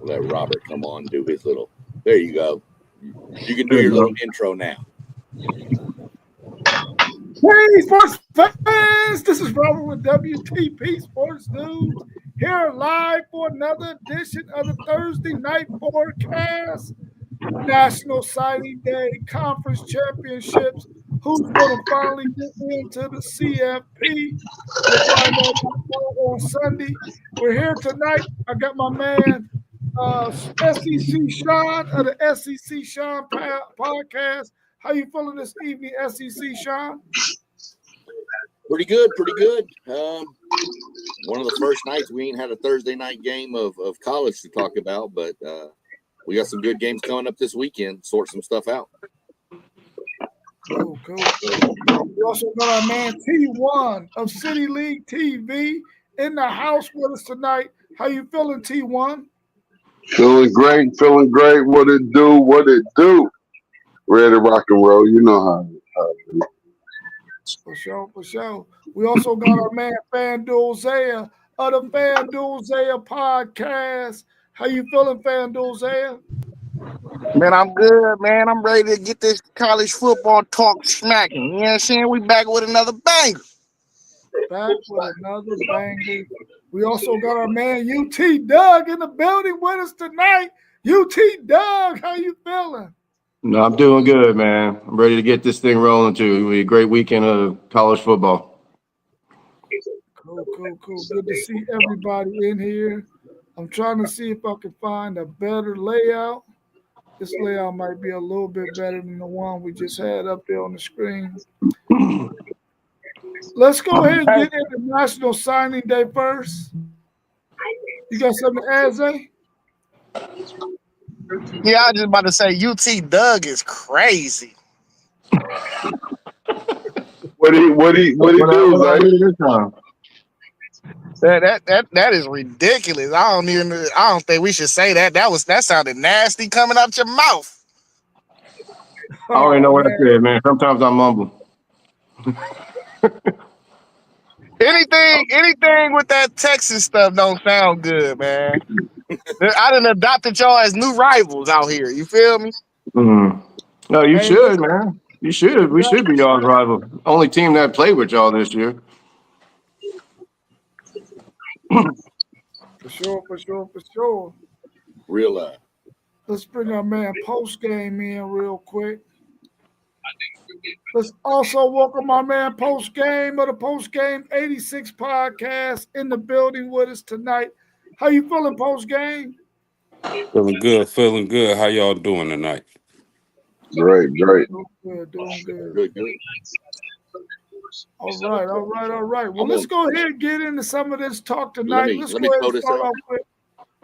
Let Robert come on and do his little. There you go. You can do your little intro now. Hey, sports fans! This is Robert with WTP Sports News. Here live for another edition of the Thursday night forecast. National Signing Day, Conference Championships. Who's going to finally get into the CFP? We'll find out on Sunday. We're here tonight. I got my man SEC Sean of the SEC Sean podcast. How you feeling this evening, SEC Sean? Pretty good, pretty good. One of the first nights we ain't had a Thursday night game of college to talk about, but we got some good games coming up this weekend. Sort some stuff out. Cool. We also got our man T1 of City League TV in the house with us tonight. How you feeling, T1? Feeling great. What it do? Ready to rock and roll. You know how it is. For sure. We also got our man FanDuel Zaya of the FanDuel Zaya podcast. How you feeling, FanDuel Zaya? Man, I'm good, man. I'm ready to get this college football talk smacking. You know what I'm saying? We back with another banger. We also got our man UT Doug in the building with us tonight. UT Doug, how you feeling? No, I'm doing good, man. I'm ready to get this thing rolling too. It'll be a great weekend of college football. Cool. Good to see everybody in here. I'm trying to see if I can find a better layout. This layout might be a little bit better than the one we just had up there on the screen. Let's go ahead and get into National Signing Day first. You got something to add, Zay? Yeah, I was just about to say UT Doug is crazy. What he do, Zay? That is ridiculous. I don't think we should say that. That sounded nasty coming out your mouth. I already know what I said, man. Sometimes I mumble. Anything with that Texas stuff don't sound good, man. I done adopted y'all as new rivals out here. You feel me? No, you should, man. You should. We should be y'all's rival. Only team that played with y'all this year. For sure. Real life. Let's bring our man Post Game in real quick. Let's also welcome our man Post Game of the Post Game 86 podcast in the building with us tonight. How you feeling, Post Game? Feeling good. How y'all doing tonight? Great. Doing good. All right. Well, let's go ahead and get into some of this talk tonight. Let's go ahead and start off with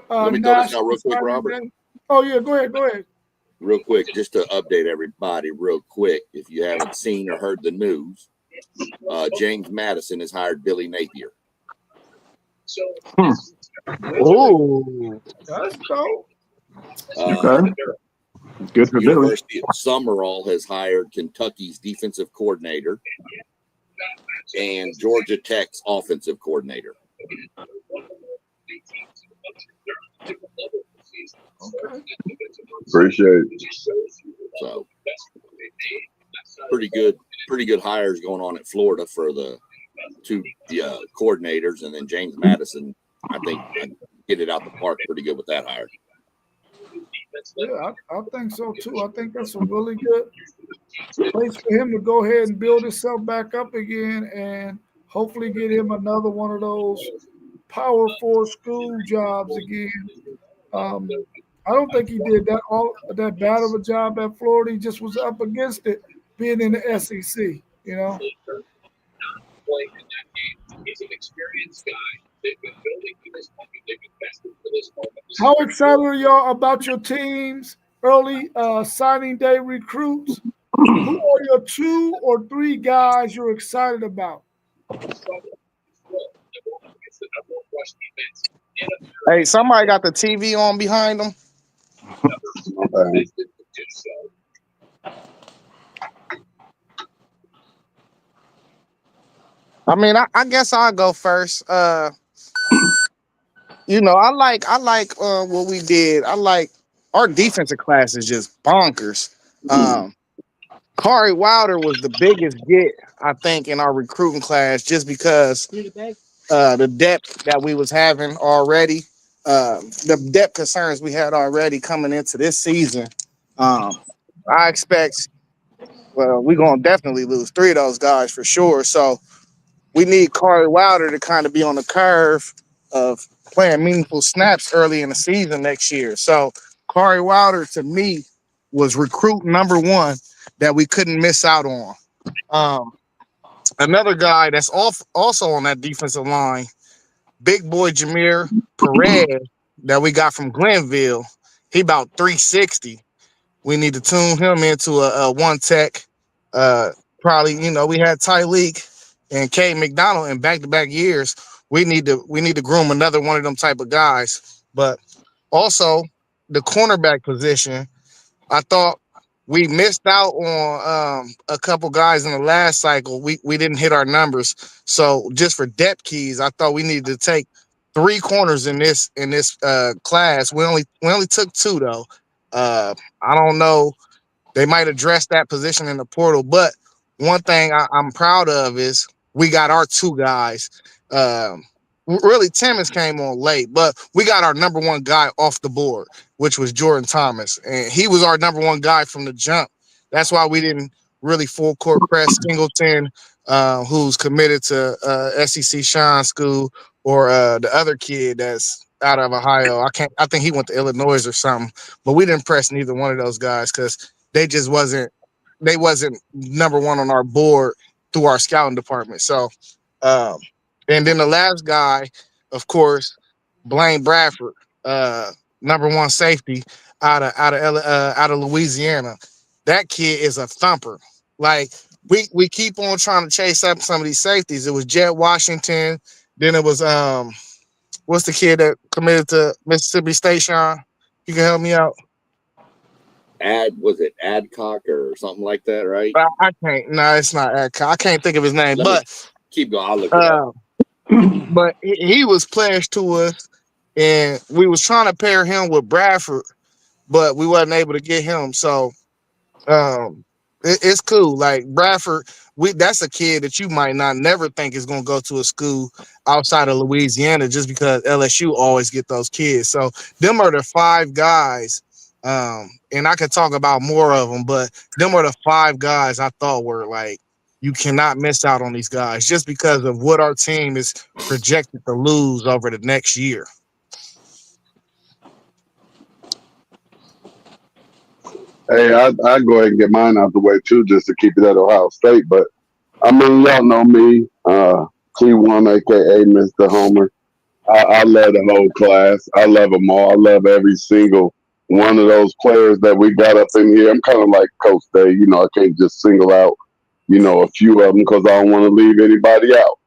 let me throw this out real quick, Robert. Oh, yeah, go ahead. Real quick, just to update everybody real quick, if you haven't seen or heard the news, James Madison has hired Billy Napier. Oh, that's dope. Okay. Good for Billy. University of Summerall has hired Kentucky's defensive coordinator and Georgia Tech's offensive coordinator. Okay. Appreciate it. So pretty good hires going on at Florida for the two coordinators, and then James Madison, I think, get it out the park pretty good with that hire. Yeah, I think so too. I think that's a really good place for him to go ahead and build himself back up again, and hopefully get him another one of those Power 4 school jobs again. I don't think he did that bad of a job at Florida. He just was up against it, being in the SEC. You know. He's an experienced guy. They've been building for this moment. They've invested for this moment. How excited are y'all about your team's early signing day recruits? Who are your 2 or 3 guys you're excited about? hey, somebody got the TV on behind them. I mean, I guess I'll go first. I like what we did. I like our defensive class is just bonkers. Um, Kari Wilder was the biggest get, I think, in our recruiting class just because the depth that we was having already, the depth concerns we had already coming into this season. Um, I expect, well, we're gonna definitely lose three of those guys for sure. So we need Corey Wilder to kind of be on the curve of playing meaningful snaps early in the season next year. So Corey Wilder to me was recruit number one that we couldn't miss out on. Um, Another guy that's also on that defensive line, big boy Jameer Perez that we got from Glenville. He about 360. We need to tune him into a one tech. Uh, Probably, we had Tyleek and K McDonald in back to back years. We need to groom another one of them type of guys. But also the cornerback position, I thought we missed out on a couple guys in the last cycle. We didn't hit our numbers. So just for depth keys, I thought we needed to take three corners in this class. We only took two though. I don't know, they might address that position in the portal. But one thing I'm proud of is we got our two guys. Um, really, Timmons came on late, but we got our number one guy off the board, which was Jordan Thomas. And he was our number one guy from the jump. That's why we didn't really full court press Singleton, who's committed to SEC Sean School, or the other kid that's out of Ohio. I think he went to Illinois or something. But we didn't press neither one of those guys because they wasn't number one on our board through our scouting department. So, um, and then the last guy, of course, Blaine Bradford, number one safety out of Louisiana. That kid is a thumper. Like we keep on trying to chase up some of these safeties. It was Jet Washington, then it was what's the kid that committed to Mississippi State? Sean, you can help me out. Was it Adcock or something like that, right? I can't. No, it's not. I can't think of his name. Let me But keep going. I'll look it up. he was players to us, and we was trying to pair him with Bradford, but we wasn't able to get him. So it's cool. Like Bradford, that's a kid that you might not never think is gonna go to a school outside of Louisiana just because LSU always get those kids. So them are the five guys. And I could talk about more of them, but them are the five guys I thought were like, you cannot miss out on these guys just because of what our team is projected to lose over the next year. Hey, I go ahead and get mine out the way too, just to keep it at Ohio State. But I mean, y'all know me, T1, aka Mr. Homer. I love the whole class. I love them all. I love every single one of those players that we got up in here. I'm kind of like Coach Day. I can't just single out, a few of them because I don't want to leave anybody out.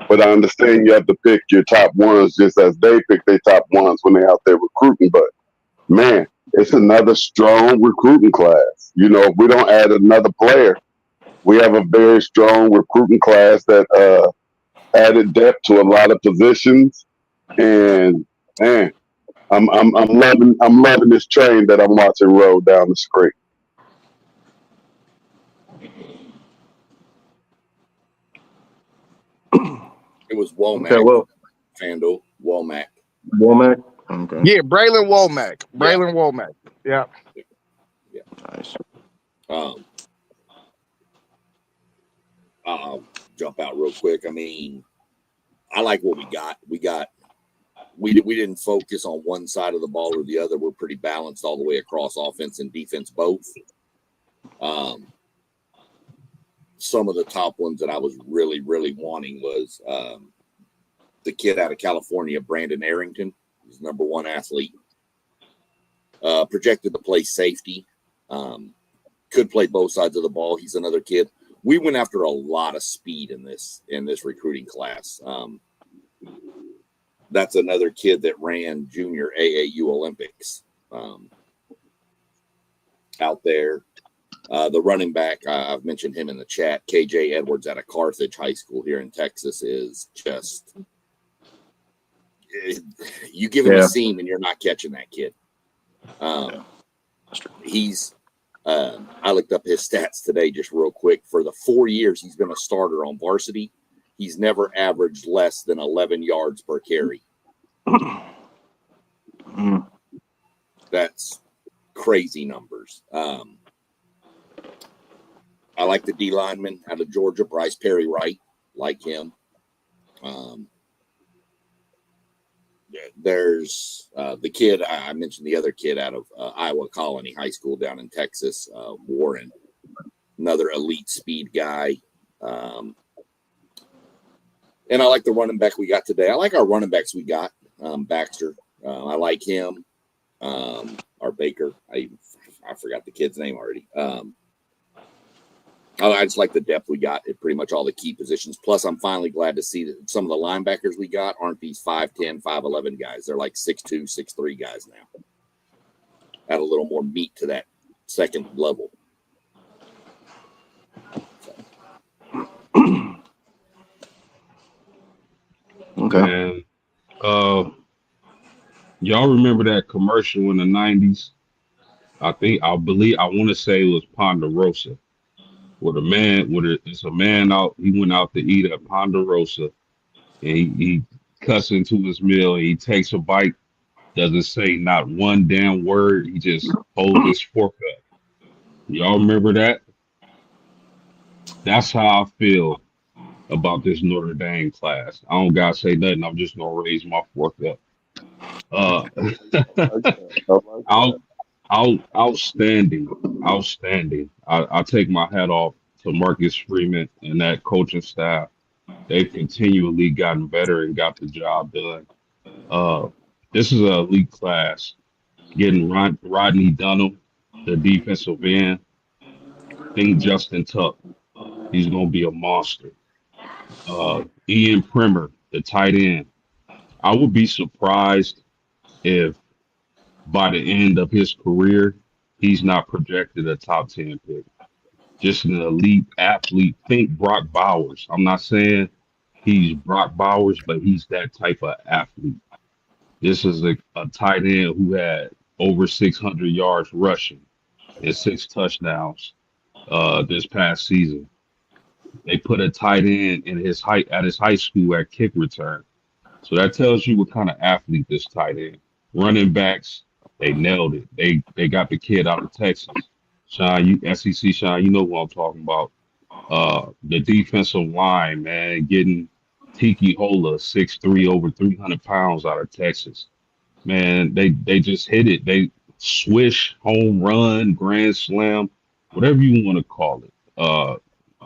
But I understand you have to pick your top ones just as they pick their top ones when they're out there recruiting. But man, it's another strong recruiting class. If we don't add another player, we have a very strong recruiting class that added depth to a lot of positions. And man, I'm loving this train that I'm watching roll down the street. It was Okay, Womack, well, Fandle, Womack. Womack. Okay, Yeah, Braylon Womack. Yeah, Braylon Womack. Yeah. yeah. nice. Um, I'll jump out real quick. I mean, I like what we got. We didn't focus on one side of the ball or the other. We're pretty balanced all the way across offense and defense both. Some of the top ones that I was really, really wanting was the kid out of California, Brandon Arrington. He's number one athlete. Projected to play safety. Could play both sides of the ball. He's another kid. We went after a lot of speed in this recruiting class. That's another kid that ran junior AAU Olympics out there. The running back, I've mentioned him in the chat, KJ Edwards out of Carthage High School here in Texas, is just you give him a seam and you're not catching that kid. He's I looked up his stats today just real quick. For the 4 years he's been a starter on varsity, he's never averaged less than 11 yards per carry. That's crazy numbers. I like the D lineman out of Georgia, Bryce Perry Wright. Like him. There's the kid I mentioned, the other kid out of Iowa Colony High School down in Texas, Warren, another elite speed guy. And I like the running back we got today. I like our running backs we got. Baxter, I like him. Our Baker, I forgot the kid's name already. I just like the depth we got at pretty much all the key positions. Plus, I'm finally glad to see that some of the linebackers we got aren't these 5'10", 5'11" guys. They're like 6'2", 6'3" guys now. Add a little more meat to that second level. Okay. And y'all remember that commercial in the 90s? I want to say it was Ponderosa. It's a man out. He went out to eat at Ponderosa, and he cuts into his meal. And he takes a bite, doesn't say not one damn word. He just holds his fork up. Y'all remember that? That's how I feel about this Notre Dame class. I don't gotta say nothing. I'm just gonna raise my fork up. Outstanding. I take my hat off to Marcus Freeman and that coaching staff. They've continually gotten better and got the job done. This is an elite class. Getting Rodney Dunham, the defensive end. Think Justin Tuck. He's going to be a monster. Ian Primer, the tight end. I would be surprised if by the end of his career, he's not projected a top 10 pick. Just an elite athlete. Think Brock Bowers. I'm not saying he's Brock Bowers, but he's that type of athlete. This is a tight end who had over 600 yards rushing and 6 touchdowns this past season. They put a tight end at his high school at kick return. So that tells you what kind of athlete this tight end. Running backs, they nailed it. They got the kid out of Texas. Sean, SEC Sean, you know what I'm talking about. The defensive line, man, getting Tiki Hola, 6'3", over 300 pounds out of Texas. Man, they just hit it. They swish, home run, grand slam, whatever you want to call it.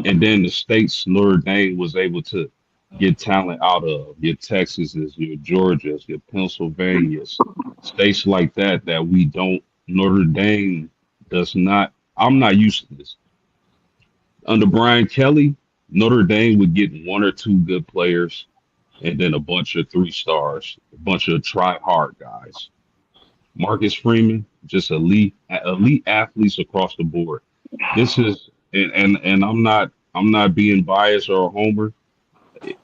And then the states Notre Dame was able to get talent out of, your Texases, your Georgias, your Pennsylvanias, states like that we don't, Notre Dame does not. I'm not used to this. Under Brian Kelly, Notre Dame would get 1 or 2 good players and then a bunch of 3 stars, a bunch of try-hard guys. Marcus Freeman, just elite athletes across the board. This is, and I'm not being biased or a homer.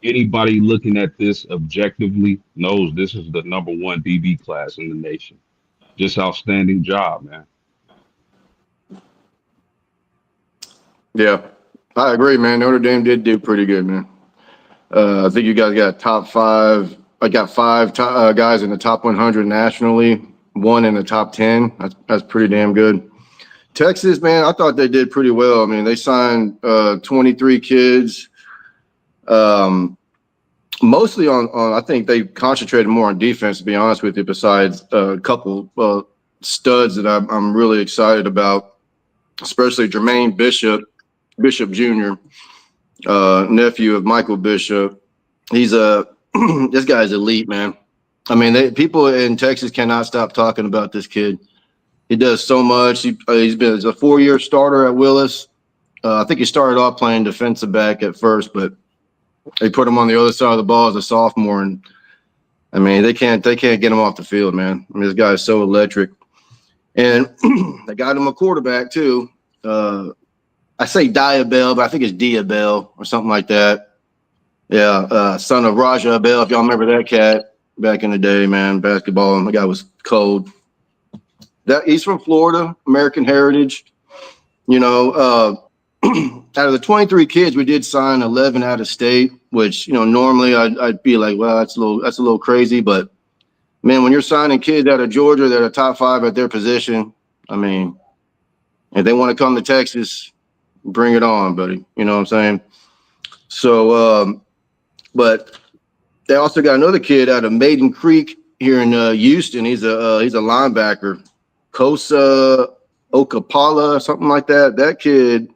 Anybody looking at this objectively knows this is the number 1 DB class in the nation. Just outstanding job, man. Yeah, I agree, man. Notre Dame did do pretty good, man. I think you guys got top 5. I got 5 guys in the top 100 nationally, 1 in the top 10. That's pretty damn good. Texas, man, I thought they did pretty well. I mean, they signed 23 kids. Mostly on, I think they concentrated more on defense, to be honest with you, besides a couple studs that I'm really excited about, especially Jermaine Bishop Jr., nephew of Michael Bishop. He's this guy's elite, man. I mean, people in Texas cannot stop talking about this kid. He does so much. He's been a 4-year starter at Willis. I think he started off playing defensive back at first, but they put him on the other side of the ball as a sophomore, and I mean they can't get him off the field, man. I mean, this guy is so electric, and they got him a quarterback too. I say Diabell, but I think it's Diabell or something like that. Yeah, son of Raja Bell, if y'all remember that cat back in the day, man, basketball. The guy was cold. He's from Florida, American Heritage. You know, out of the 23 kids, we did sign 11 out of state, which, you know, normally I'd be like, well, that's a little crazy. But man, when you're signing kids out of Georgia that are top 5 at their position, I mean, if they want to come to Texas, bring it on, buddy. You know what I'm saying? So, but they also got another kid out of Maiden Creek here in Houston. He's a linebacker, Kosa Okapala or something like that. That kid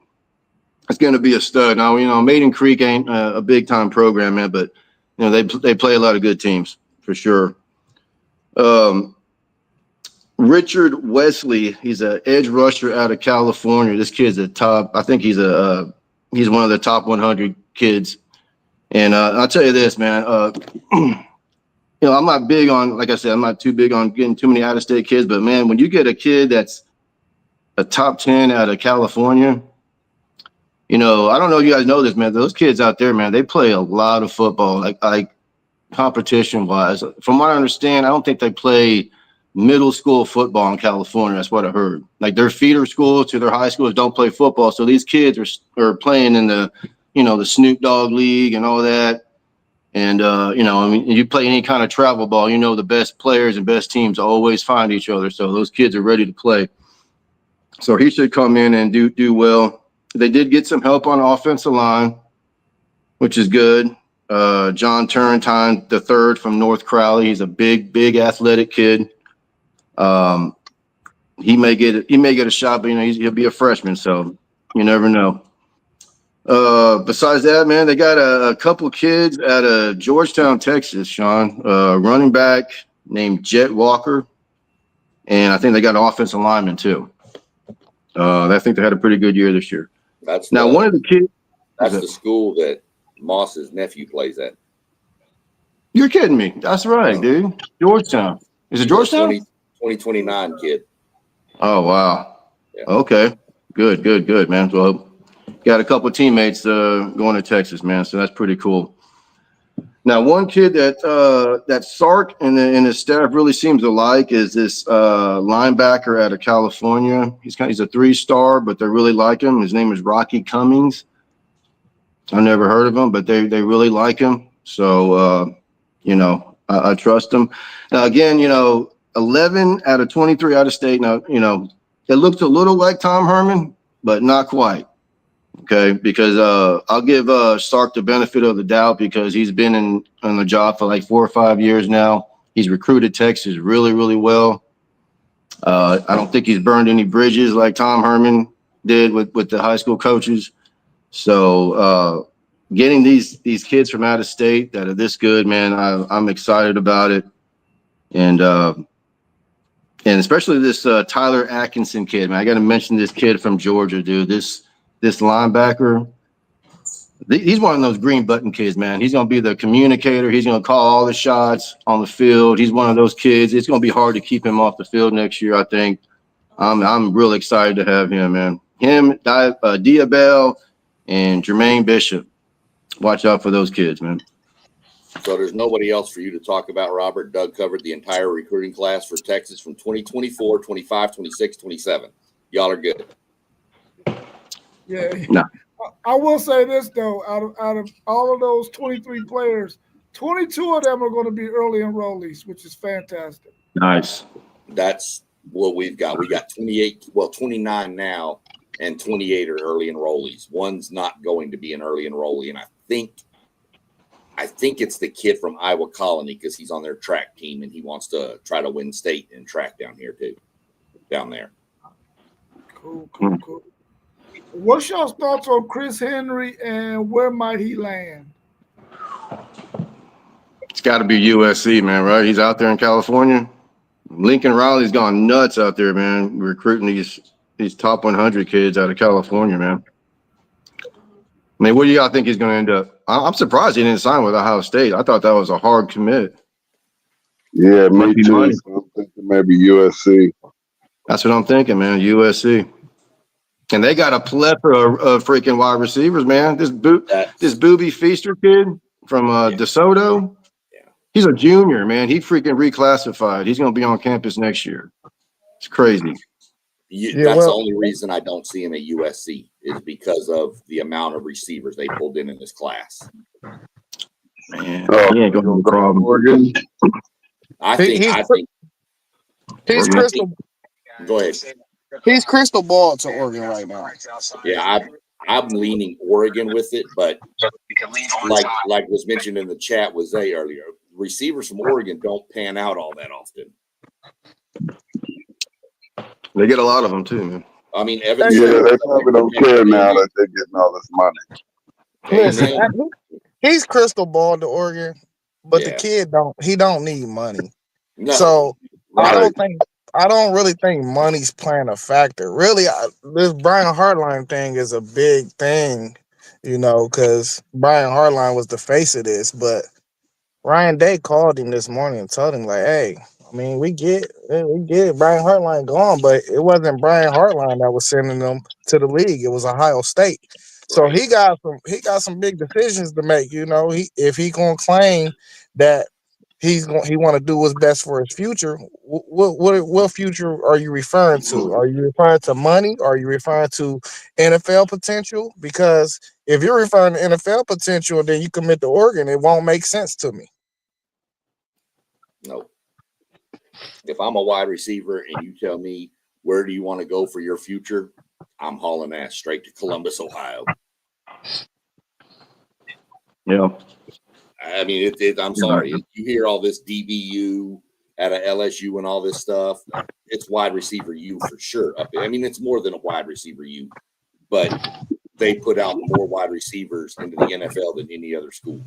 is going to be a stud. Now, you know, Maiden Creek ain't a big time program, man, but you know they play a lot of good teams for sure. Richard Wesley, he's an edge rusher out of California. This kid's a top. I think he's one of the top 100 kids. And I'll tell you this, man. You know, I'm not big on, like I said, I'm not too big on getting too many out-of-state kids. But man, when you get a kid that's a top 10 out of California, you know, I don't know if you guys know this, man. Those kids out there, man, they play a lot of football, like competition-wise. From what I understand, I don't think they play middle school football in California. That's what I heard. Like their feeder schools to their high schools don't play football. So these kids are playing in the, you know, the Snoop Dogg League and all that. And, you know, I mean, you play any kind of travel ball, you know, the best players and best teams always find each other. So those kids are ready to play. So he should come in and do well. They did get some help on offensive line, which is good. John Turrentine III from North Crowley. He's a big athletic kid. He may get a shot, but you know, he'll be a freshman. So you never know. Besides that, man, they got a couple kids out of Georgetown, Texas, Sean, running back named Jet Walker. And I think they got an offensive lineman too. I think they had a pretty good year this year. One of the kids. That's the school that Moss's nephew plays at. You're kidding me. That's right, dude. Georgetown. Is it Georgetown? 2029 kid. Oh, wow. Yeah. Okay. Good, man. Well, got a couple of teammates going to Texas, man. So that's pretty cool. Now, one kid that Sark and his staff really seems to like is this linebacker out of California. He's a 3-star, but they really like him. His name is Rocky Cummings. I've never heard of him, but they really like him. So, you know, I trust him. Now, again, you know, 11 out of 23 out of state. Now, you know, it looks a little like Tom Herman, but not quite. Okay, because I'll give Sark the benefit of the doubt because he's been on the job for like 4 or 5 years now. He's recruited Texas really well. I don't think he's burned any bridges like Tom Herman did with the high school coaches. So getting these kids from out of state that are this good, man, I'm excited about it. And especially this Tyler Atkinson kid, man. I got to mention this kid from Georgia, dude. This linebacker, he's one of those green button kids, man. He's going to be the communicator. He's going to call all the shots on the field. He's one of those kids. It's going to be hard to keep him off the field next year, I think. I'm really excited to have him, man. Him, Diabell, and Jermaine Bishop. Watch out for those kids, man. So there's nobody else for you to talk about, Robert. Doug covered the entire recruiting class for Texas from 2024, 25, 26, 27. Y'all are good. Yeah. No. I will say this though, out of all of those 23 players, 22 of them are going to be early enrollees, which is fantastic. Nice. That's what we've got. We got 29 now, and 28 are early enrollees. One's not going to be an early enrollee, and I think it's the kid from Iowa Colony because he's on their track team and he wants to try to win state in track down here too, down there. Cool. What's y'all's thoughts on Chris Henry and where might he land? It's got to be USC, man, right? He's out there in California. Lincoln Riley's gone nuts out there, man, recruiting these top 100 kids out of California, man. I mean, what do y'all think he's going to end up? I'm surprised he didn't sign with Ohio State. I thought that was a hard commit. Yeah, me Might be too. money. So I'm thinking maybe USC. That's what I'm thinking, man, USC. And they got a plethora of freaking wide receivers, man. This Booby Feaster kid from DeSoto, he's a junior, man. He freaking reclassified. He's going to be on campus next year. It's crazy. That's the only reason I don't see him at USC is because of the amount of receivers they pulled in this class. Man, he ain't going to problem. Oregon. I think he's crystal. Go ahead. He's crystal ball to Oregon right now. Yeah, I'm leaning Oregon with it, but like was mentioned in the chat with Zay earlier, receivers from Oregon don't pan out all that often. They get a lot of them too, man. I mean, Evan. Yeah, they probably don't care now that they're getting all this money. Listen, he's crystal ball to Oregon, but the kid don't need money. No. So Right. I don't really think money's playing a factor. Really, this Brian Hartline thing is a big thing, because Brian Hartline was the face of this. But Ryan Day called him this morning and told him, like, hey, I mean, we get it. Brian Hartline gone, but it wasn't Brian Hartline that was sending them to the league. It was Ohio State. So he got some big decisions to make. If he gonna claim that he want to do what's best for his future, what future are you referring to? Are you referring to money? Are you referring to NFL potential? Because if you're referring to NFL potential and then you commit to Oregon, it won't make sense to me. No. If I'm a wide receiver and you tell me where do you want to go for your future, I'm hauling ass straight to Columbus, Ohio. Yeah. I mean, I'm sorry. You hear all this DBU out of LSU and all this stuff. It's wide receiver U for sure. I mean, it's more than a wide receiver U, but they put out more wide receivers into the NFL than any other school.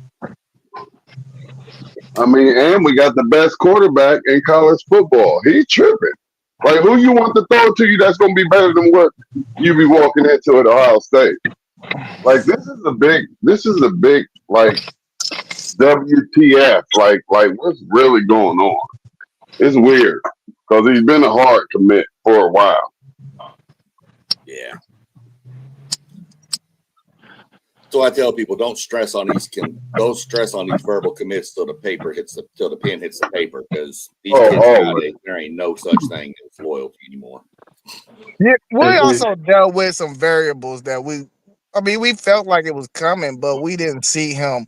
I mean, and we got the best quarterback in college football. He's tripping. Like, who you want to throw it to you that's going to be better than what you be walking into at Ohio State? Like, this is a big, like, WTF. Like, what's really going on? It's weird because he's been a hard commit for a while. Yeah. So I tell people, don't stress on these verbal commits till the pen hits the paper, because these kids nowadays, there ain't no such thing as loyalty anymore. Yeah, we also dealt with some variables that we felt like it was coming, but we didn't see him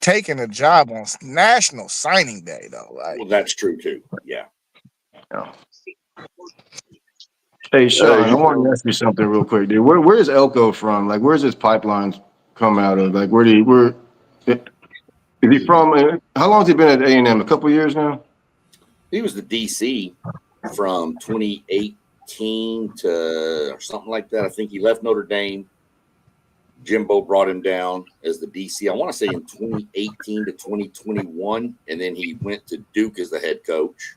taking a job on National Signing Day, though. Like, well, that's true too. Yeah. Hey, Sean, I want to ask you something real quick, dude. Where is Elko from? Like, where's his pipelines come out of? Like, is he from? How long has he been at A&M? A couple years now. He was the DC from 2018 to or something like that. I think he left Notre Dame. Jimbo brought him down as the DC. I want to say in 2018 to 2021, and then he went to Duke as the head coach.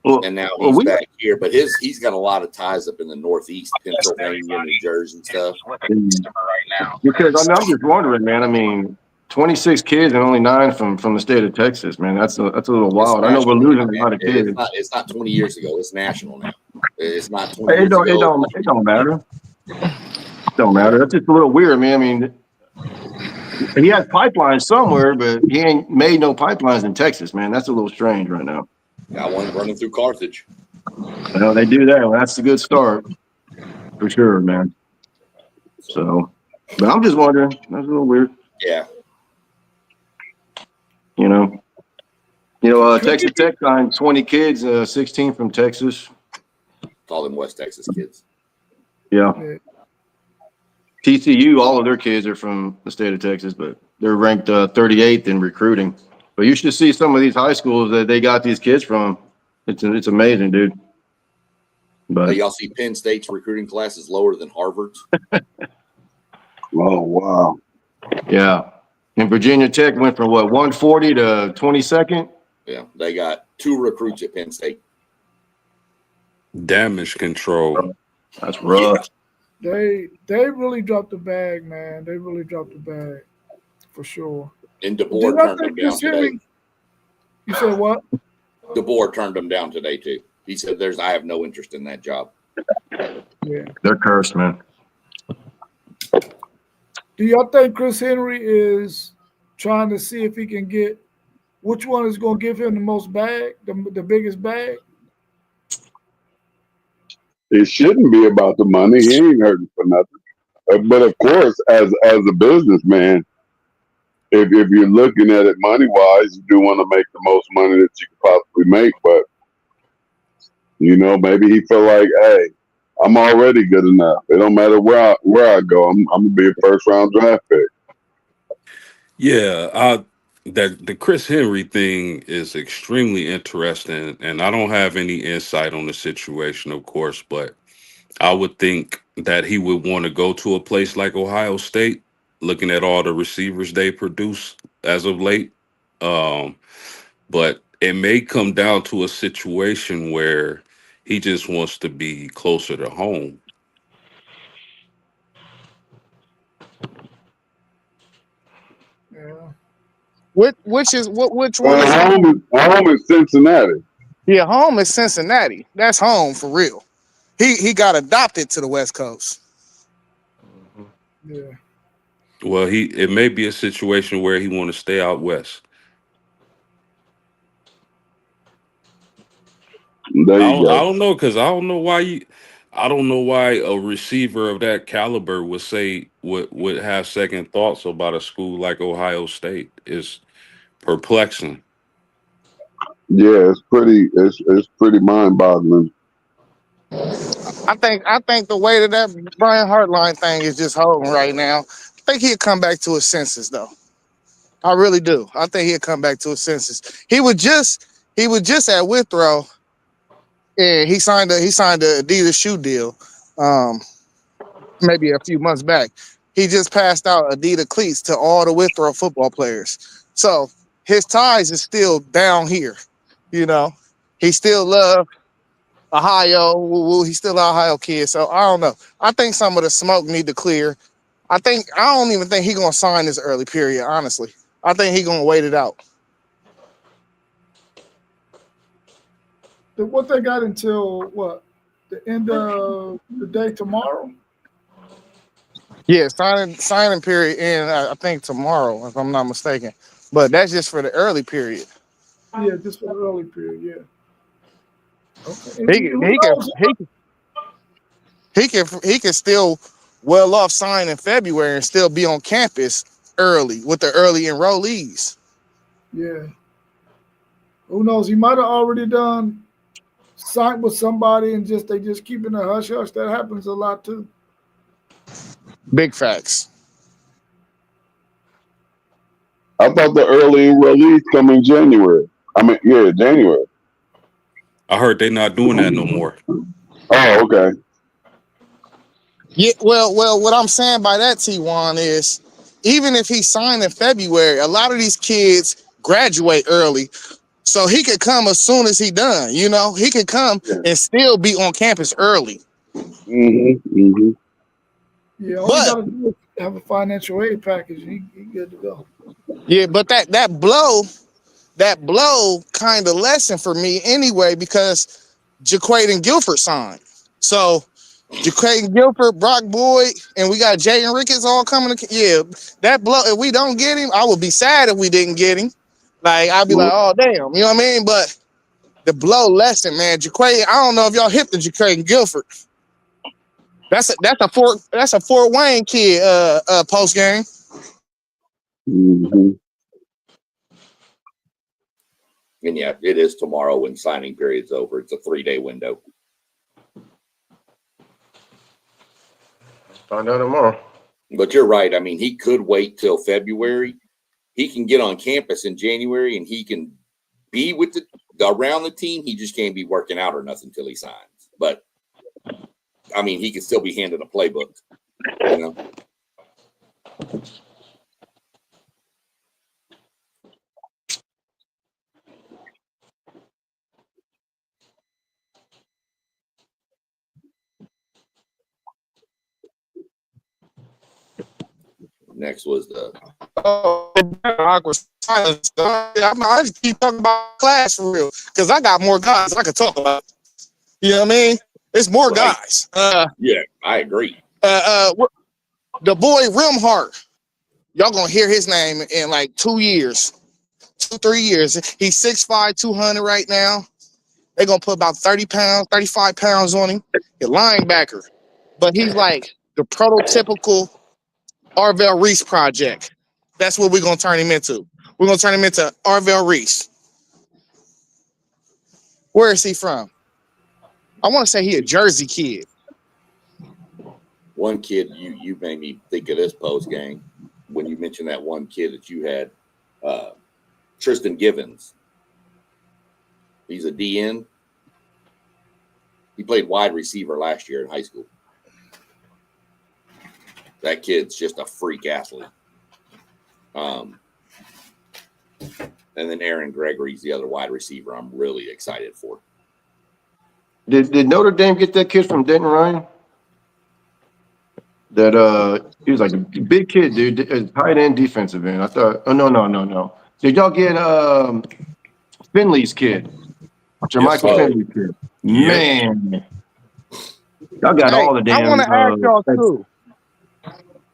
And now he's back here, but he's got a lot of ties up in the Northeast, Pennsylvania, New Jersey and stuff. Because I'm just wondering, man. I mean, 26 kids and only 9 from the state of Texas, man. That's a little wild. I know we're losing a lot of kids. It's not 20 years ago. It's national now. It's not 20 years ago. It don't matter. Don't matter. That's just a little weird, man. I mean, he has pipelines somewhere, but he ain't made no pipelines in Texas, man. That's a little strange right now. Got one running through Carthage. Well, they do that. Well, that's a good start for sure, man. So, but I'm just wondering. That's a little weird. Yeah. Texas Tech signed 20 kids, 16 from Texas. Call them West Texas kids. Yeah. TCU, all of their kids are from the state of Texas, but they're ranked 38th in recruiting. But you should see some of these high schools that they got these kids from. It's amazing, dude. But y'all see Penn State's recruiting class is lower than Harvard's. Oh, wow. Yeah. And Virginia Tech went from 140 to 22nd? Yeah, they got 2 recruits at Penn State. Damage control. That's rough. They really dropped the bag, man. They really dropped the bag for sure. And DeBoer turned them down today. You said what? DeBoer turned them down today too. He said, "I have no interest in that job." Yeah. They're cursed, man. Do y'all think Chris Henry is trying to see if he can get which one is going to give him the most bag, the biggest bag? It shouldn't be about the money. He ain't hurting for nothing. But of course, as a businessman, if you're looking at it money wise, you do want to make the most money that you could possibly make. But maybe he feel like, hey, I'm already good enough. It don't matter where I go. I'm gonna be a first round draft pick. Yeah, that the Chris Henry thing is extremely interesting, and I don't have any insight on the situation, of course, but I would think that he would want to go to a place like Ohio State, looking at all the receivers they produce as of late. Um, but it may come down to a situation where he just wants to be closer to home. Yeah. Which one is Well, home is Cincinnati. Yeah, home is Cincinnati. That's home for real. He got adopted to the West Coast. Yeah. Well, it may be a situation where he want to stay out west. There I you go. don't know, because I don't know why a receiver of that caliber would have second thoughts about a school like Ohio State. Is perplexing. Yeah, it's pretty mind boggling. I think the way that Brian Hartline thing is just holding right now, I think he'll come back to his senses though. I really do. I think he'll come back to his senses. He was just at Withrow, and he signed a Adidas shoe deal, maybe a few months back. He just passed out Adidas cleats to all the Withrow football players. So his ties is still down here. He still love Ohio. He's still an Ohio kid. So I don't know. I think some of the smoke need to clear. I don't even think he's gonna sign this early period, honestly. I think he's gonna wait it out. What they got until what? The end of the day tomorrow? Yeah, signing period in I think tomorrow, if I'm not mistaken. But that's just for the early period. Yeah, just for the early period, yeah. Okay. He can still well off sign in February and still be on campus early with the early enrollees. Yeah. Who knows? He might have already done signed with somebody and they just keeping a hush hush. That happens a lot too. Big facts. I thought the early release come in January. January. I heard they're not doing that no more. Oh, okay. Yeah, well, what I'm saying by that, T1, is even if he signed in February, a lot of these kids graduate early. So he could come as soon as he done, he could come and still be on campus early. Mm-hmm. Yeah, all you gotta do is have a financial aid package. He good to go. Yeah, but that blow kind of lesson for me anyway, because Jaquaden Guilford signed. So Jaquaden Guilford, Brock Boyd, and we got Jaden Ricketts all coming to. Yeah, that blow. If we don't get him, I would be sad if we didn't get him. Like I'd be like, oh damn, you know what I mean? But the blow lesson, man, Jaquaden. I don't know if y'all hip to Jaquaden Guilford. That's a Fort Wayne kid. Post game. Mm-hmm. And yeah, it is tomorrow when signing period's over. It's a 3-day window. Find out tomorrow. But you're right. I mean, he could wait till February. He can get on campus in January and he can be with around the team. He just can't be working out or nothing until he signs. But I mean, he can still be handed a playbook. Next was the awkward silence. I just keep talking about class for real, because I got more guys I could talk about. You know what I mean? It's more Right. guys. Yeah, I agree. The boy Rimhart. Y'all gonna hear his name in like 2 years, 3 years. He's 6'5", 200 right now. They're gonna put about 30 pounds, 35 pounds on him. He's a linebacker, but he's like the prototypical Arvell Reese project. That's what we're gonna turn him into. We're gonna turn him into Arvell Reese. Where is he from? I want to say he a Jersey kid. One kid you made me think of this post game when you mentioned that one kid that you had, Tristan Givens. He's a DN. He played wide receiver last year in high school. That kid's just a freak athlete. And then Aaron Gregory's the other wide receiver I'm really excited for. Did Notre Dame get that kid from Denton Ryan? That he was like a big kid, dude. Tight end, defensive end. I thought. Oh no. Did y'all get Finley's kid? Jermichael sir. Finley's kid. Man, y'all got all the damn. I want to ask y'all too.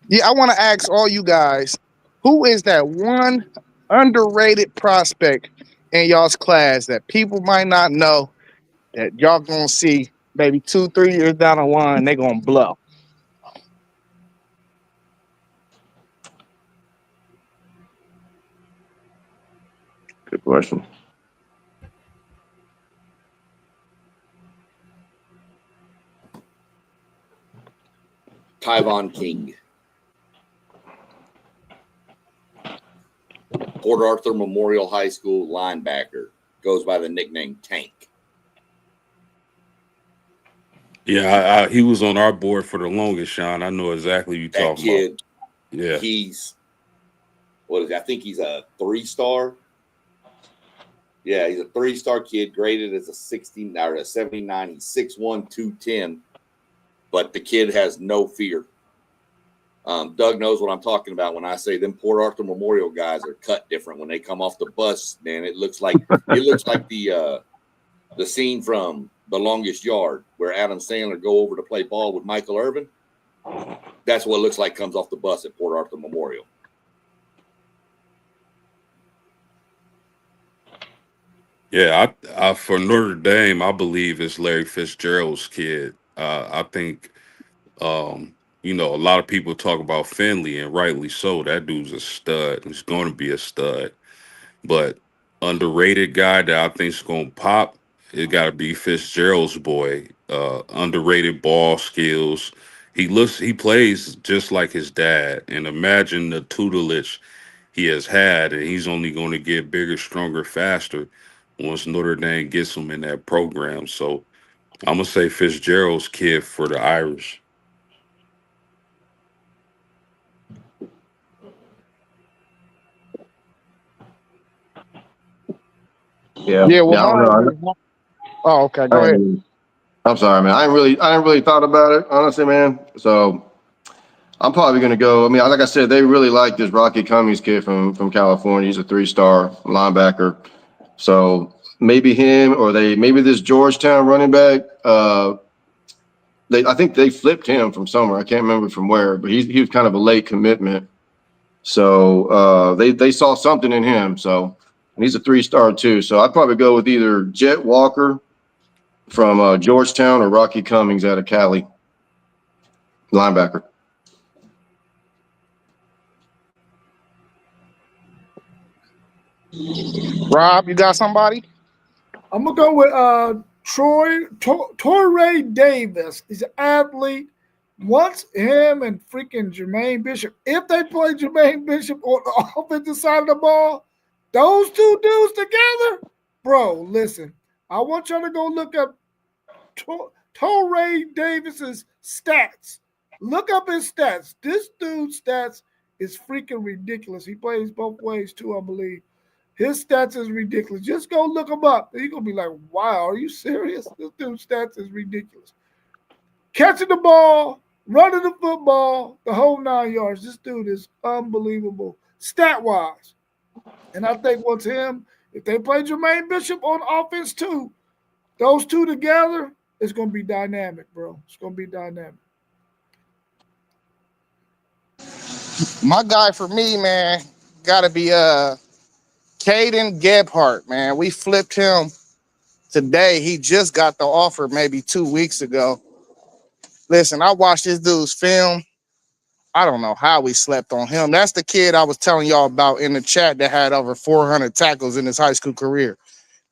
Yeah, I want to ask all you guys, who is that one underrated prospect in y'all's class that people might not know that y'all gonna see maybe 2-3 years down the line they gonna blow? Good question. Tyvon King. Port Arthur Memorial High School linebacker. Goes by the nickname Tank. Yeah, he was on our board for the longest, Sean. I know exactly what you're That talking kid, about. Yeah. he's, what is it? I think he's a 3-star. Yeah, he's a 3-star kid, graded as a 60 or a 79. He's 6'1", 210. But the kid has no fear. Doug knows what I'm talking about when I say them Port Arthur Memorial guys are cut different when they come off the bus. Man, it looks like the scene from The Longest Yard where Adam Sandler go over to play ball with Michael Irvin. That's what it looks like comes off the bus at Port Arthur Memorial. Yeah, I for Notre Dame, I believe it's Larry Fitzgerald's kid. I think, a lot of people talk about Finley, and rightly so. That dude's a stud. He's going to be a stud. But underrated guy that I think is going to pop, it got to be Fitzgerald's boy. Underrated ball skills. He plays just like his dad. And imagine the tutelage he has had, and he's only going to get bigger, stronger, faster once Notre Dame gets him in that program. So I'm going to say Fitzgerald's kid for the Irish. Yeah. Yeah, well, I don't know. oh, okay, go ahead. I'm sorry, man. I didn't really thought about it, honestly, man. So I'm probably gonna go. I mean, like I said, they really like this Rocky Cummings kid from California. He's a 3-star linebacker. So maybe him, or maybe this Georgetown running back. I think they flipped him from somewhere. I can't remember from where, but he was kind of a late commitment. So they saw something in him. So and he's a 3-star too. So I'd probably go with either Jet Walker from Georgetown or Rocky Cummings out of Cali, linebacker. Rob, you got somebody? I'm gonna go with Torrey Davis. He's an athlete. Once him and freaking Jermaine Bishop, if they play Jermaine Bishop on the offensive side of the ball, those two dudes together, bro, listen, I want y'all to go look up Torrey Davis's stats. Look up his stats. This dude's stats is freaking ridiculous. He plays both ways too, I believe. His stats is ridiculous. Just go look him up. You're going to be like, wow, are you serious? This dude's stats is ridiculous. Catching the ball, running the football, the whole 9 yards. This dude is unbelievable stat-wise. And I think once him, if they play Jermaine Bishop on offense too, those two together, It's gonna be dynamic, bro. It's gonna be dynamic. My guy for me, man, gotta be Caden Gebhart, man. We flipped him today. He just got the offer maybe 2 weeks ago. Listen, I watched this dude's film. I don't know how we slept on him. That's the kid I was telling y'all about in the chat that had over 400 tackles in his high school career.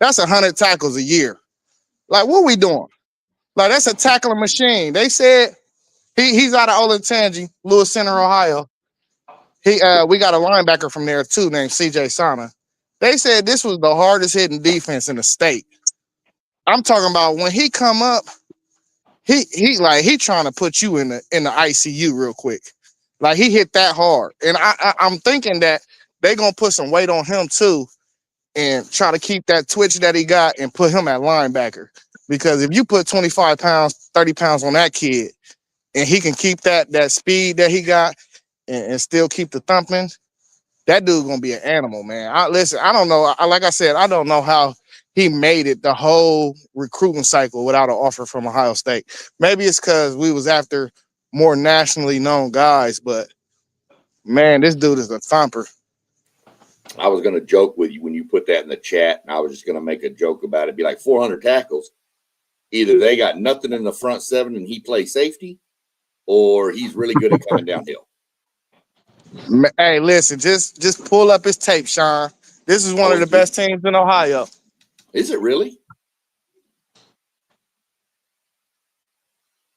That's 100 tackles a year. Like, what we doing? Like, that's a tackling machine. They said he's out of Olentangy, Lewis Center, Ohio. We got a linebacker from there too named CJ Sana. They said this was the hardest hitting defense in the state. I'm talking about when he come up, he trying to put you in the ICU real quick. Like, he hit that hard. And I'm thinking that they gonna put some weight on him too and try to keep that twitch that he got and put him at linebacker. Because if you put 25 pounds, 30 pounds on that kid and he can keep that speed that he got and still keep the thumping, that dude gonna be an animal, man. I don't know. Like I said, I don't know how he made it the whole recruiting cycle without an offer from Ohio State. Maybe it's because we was after more nationally known guys, but man, this dude is a thumper. I was going to joke with you when you put that in the chat, and I was just going to make a joke about it. Be like 400 tackles. Either they got nothing in the front seven and he plays safety, or he's really good at coming downhill. Hey, listen, just pull up his tape, Sean. This is one of the best teams in Ohio. Is it really?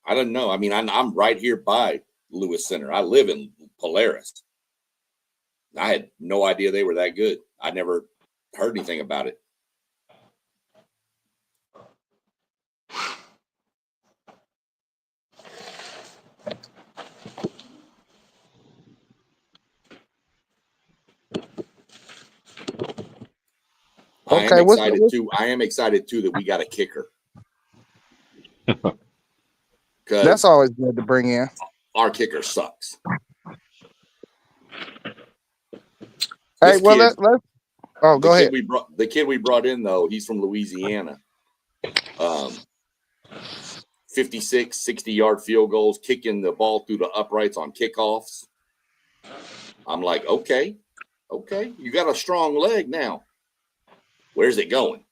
I don't know. I mean, I'm right here by Lewis Center. I live in Polaris. I had no idea they were that good. I never heard anything about it. Okay, I am excited too that we got a kicker. That's always good to bring in. Our kicker sucks. Hey, well, let's. Oh, go ahead. The kid we brought in, though, he's from Louisiana. 56, 60-yard field goals, kicking the ball through the uprights on kickoffs. I'm like, okay, you got a strong leg now. Where's it going?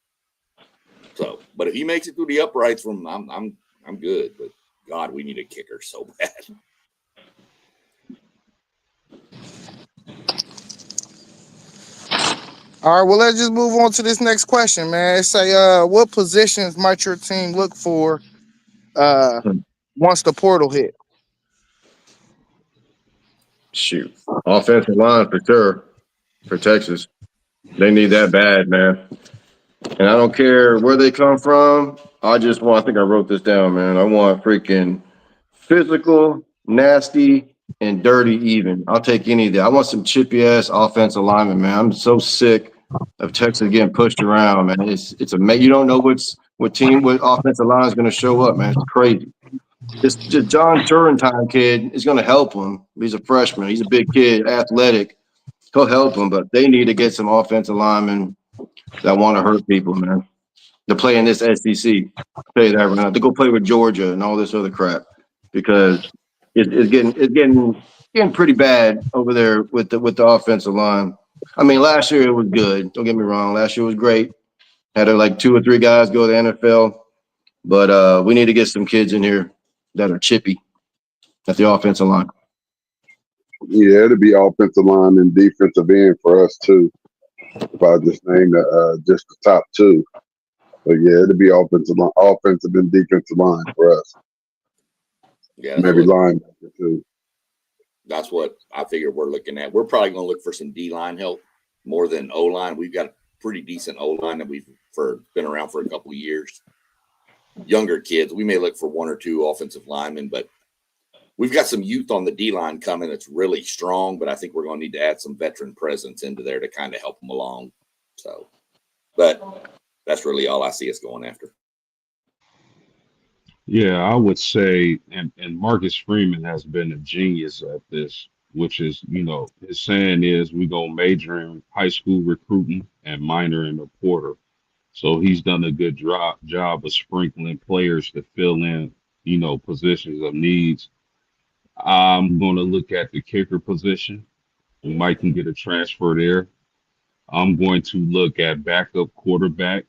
So, but if he makes it through the uprights, I'm good. But God, we need a kicker so bad. All right, well, let's just move on to this next question, man. It say, what positions might your team look for once the portal hit? Shoot, offensive line for sure for Texas. They need that bad, man. And I don't care where they come from. I think I wrote this down, man. I want freaking physical, nasty, and dirty even. I'll take any of that. I want some chippy ass offensive linemen, man. I'm so sick of Texas getting pushed around, man. It's you don't know what offensive line is going to show up, man. It's crazy. This John Turrentine kid is going to help him. He's a freshman. He's a big kid, athletic. He'll help him, but they need to get some offensive linemen that want to hurt people, man. To play in this SEC, I'll tell you that right now. To go play with Georgia and all this other crap, because it's getting pretty bad over there with the offensive line. I mean, last year it was good. Don't get me wrong. Last year was great. Had like 2 or 3 guys go to the NFL, but we need to get some kids in here that are chippy at the offensive line. Yeah, it'll be offensive line and defensive end for us too. If I just name just the top 2. But yeah, it'll be offensive and defensive line for us. Yeah, maybe linebacker too. That's what I figured we're looking at. We're probably going to look for some D-line help more than O-line. We've got a pretty decent O-line that we've been around for a couple of years. Younger kids, we may look for 1 or 2 offensive linemen, but we've got some youth on the D-line coming that's really strong, but I think we're going to need to add some veteran presence into there to kind of help them along. So, but that's really all I see us going after. Yeah, I would say, and Marcus Freeman has been a genius at this, which is, his saying is we go major in high school recruiting and minor in the portal. So he's done a good job of sprinkling players to fill in, positions of needs. I'm going to look at the kicker position. We might can get a transfer there. I'm going to look at backup quarterback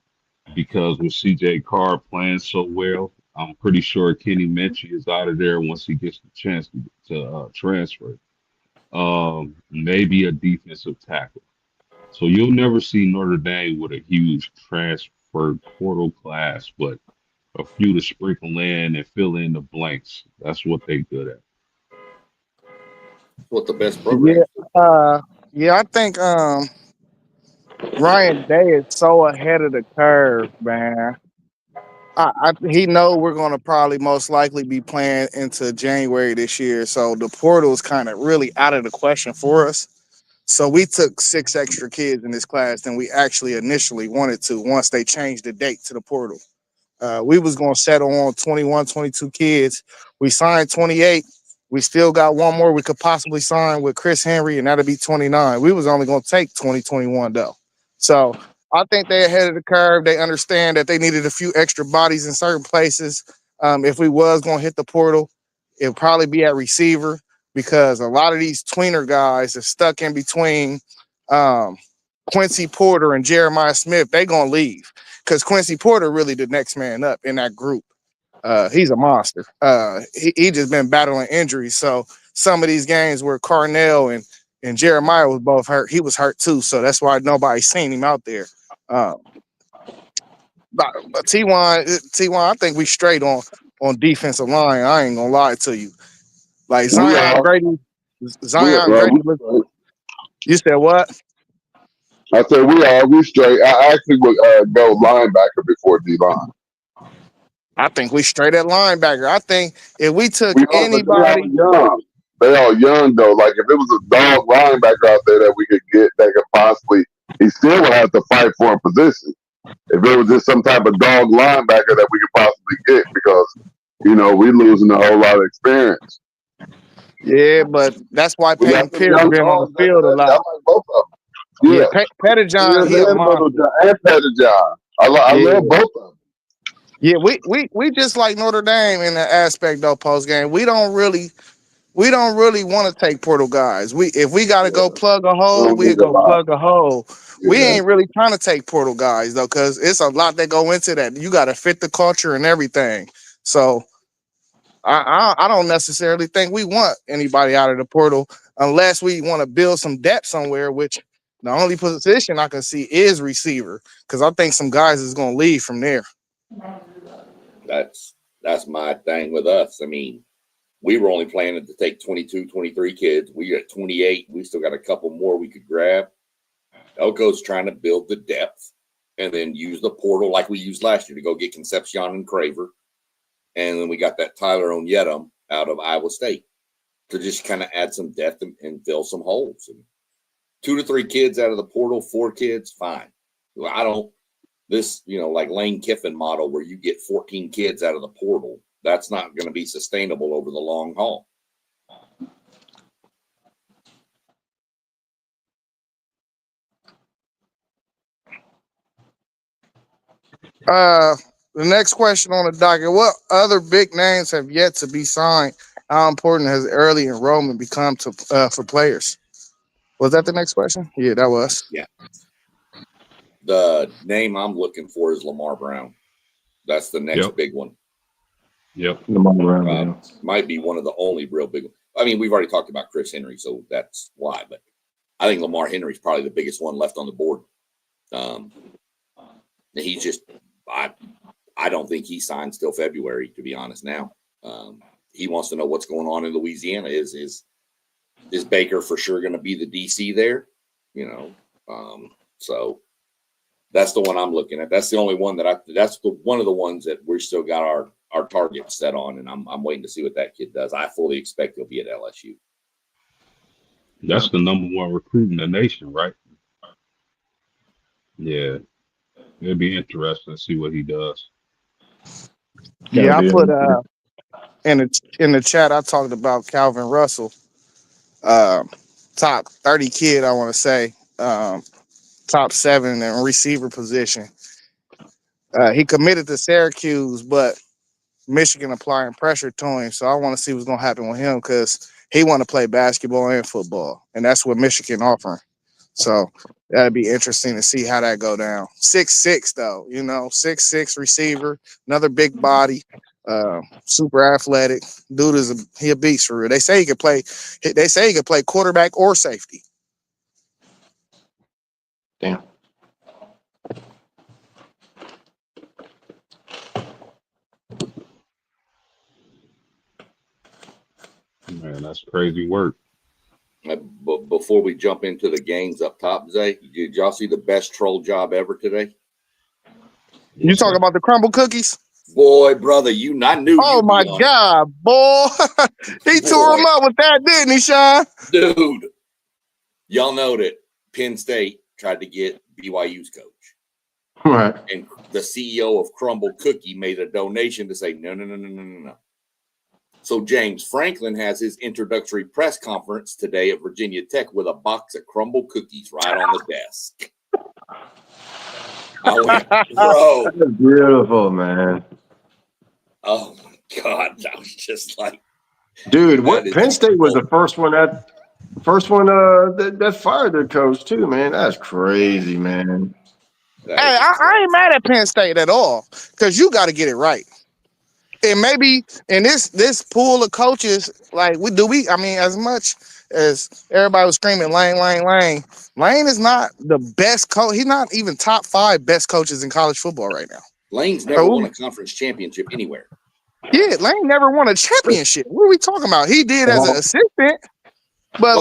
because with CJ Carr playing so well, I'm pretty sure Kenny Minchey is out of there once he gets the chance to transfer. Maybe a defensive tackle. So you'll never see Notre Dame with a huge transfer portal class, but a few to sprinkle in and fill in the blanks. That's what they're good at. What the best program? Yeah, I think Ryan Day is so ahead of the curve, man. He know we're gonna probably most likely be playing into January this year, so the portal is kind of really out of the question for us. So we took 6 extra kids in this class than we actually initially wanted to once they changed the date to the portal. We was going to settle on 21, 22 kids. We signed 28. We still got one more we could possibly sign with Chris Henry, and that'll be 29. We was only going to take 2021 though. So I think they're ahead of the curve. They understand that they needed a few extra bodies in certain places. If we was going to hit the portal, it'd probably be at receiver because a lot of these tweener guys are stuck in between Quincy Porter and Jeremiah Smith. They going to leave because Quincy Porter really the next man up in that group. He's a monster. He just been battling injuries. So some of these games where Carnell and Jeremiah was both hurt, he was hurt too. So that's why nobody's seen him out there. But T1, I think we straight on defensive line. I ain't gonna lie to you. Like Zion Grady. You said what? I said we straight. I actually would go linebacker before D-line. I think we straight at linebacker. I think if we took anybody, they all young though. Like if it was a dog linebacker out there that we could get, that could possibly, he still would have to fight for a position. If it was just some type of dog linebacker that we could possibly get, because we losing a whole lot of experience. Yeah, but that's why Peyton Pierce been on the field a lot. I like both of them. Yeah, Pettijohn, he a monster. And Pettijohn. I love both of them. Yeah, we just like Notre Dame in the aspect though. Post game, we don't really want to take portal guys. If we got to go plug a hole, we go plug a hole. We ain't really trying to take portal guys though, because it's a lot that go into that. You got to fit the culture and everything. So I don't necessarily think we want anybody out of the portal unless we want to build some depth somewhere, which the only position I can see is receiver, because I think some guys is going to leave from there. That's my thing with us. I mean, we were only planning to take 22, 23 kids. We got 28. We still got a couple more we could grab. Elko's trying to build the depth and then use the portal like we used last year to go get Concepcion and Craver. And then we got that Tyler Onyedum out of Iowa State to just kind of add some depth and fill some holes. And 2 to 3 kids out of the portal, 4 kids, fine. Like Lane Kiffin model where you get 14 kids out of the portal, that's not going to be sustainable over the long haul. The next question on the docket: what other big names have yet to be signed? How important has early enrollment become for players? Was that the next question? Yeah, that was. Yeah. The name I'm looking for is Lamar Brown. That's the next big one. Yep. Lamar Brown might be one of the only real big ones. I mean, we've already talked about Chris Henry, so that's why. But I think Lamar Henry is probably the biggest one left on the board. He's just I don't think he signs till February, to be honest. Now he wants to know what's going on in Louisiana. Is Baker for sure going to be the DC there? So that's the one I'm looking at. That's the only one that's one of the ones that we're still got our target set on, and I'm waiting to see what that kid does. I fully expect he'll be at LSU. That's the #1 recruit in the nation, right? Yeah. It'll be interesting to see what he does. Yeah, I put in the chat, I talked about Calvin Russell. Top 30 kid, I want to say. Top 7 in receiver position. He committed to Syracuse, but Michigan applying pressure to him. So I want to see what's going to happen with him because he want to play basketball and football, and that's what Michigan offering. So that'd be interesting to see how that go down. 6'6" though, 6'6" receiver, another big body, super athletic. Dude he a beast for real. They say he could play. They say he could play quarterback or safety. Damn. Man, that's crazy work. But before we jump into the games up top, Zay, did y'all see the best troll job ever today? You talking about the crumble cookies? Boy, brother, I knew. Oh you'd my be on God, boy! He tore him up with that, didn't he, Sean? Dude, y'all know that Penn State tried to get BYU's coach. Right. And the CEO of Crumble Cookie made a donation to say, no. So James Franklin has his introductory press conference today at Virginia Tech with a box of Crumble Cookies right on the desk. I went, bro. That's beautiful, man. Oh, my God. I was just like. Dude, what Penn State was the first one that fired their coach, too, man. That's crazy, man. Hey, I ain't mad at Penn State at all because you got to get it right. And maybe in this pool of coaches, like I mean, as much as everybody was screaming Lane is not the best coach. He's not even top 5 best coaches in college football right now. Lane's never won a conference championship anywhere. Yeah, Lane never won a championship. What are we talking about? He did as an assistant, but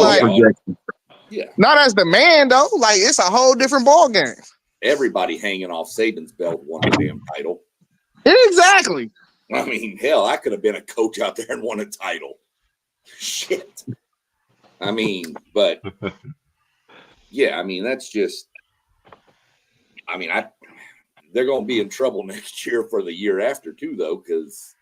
not as the man though. Like it's a whole different ball game. Everybody hanging off Saban's belt won a damn title. Exactly. I mean, hell, I could have been a coach out there and won a title. Shit. I mean, but yeah, I mean, that's just, I mean, they're going to be in trouble next year for the year after too, though, because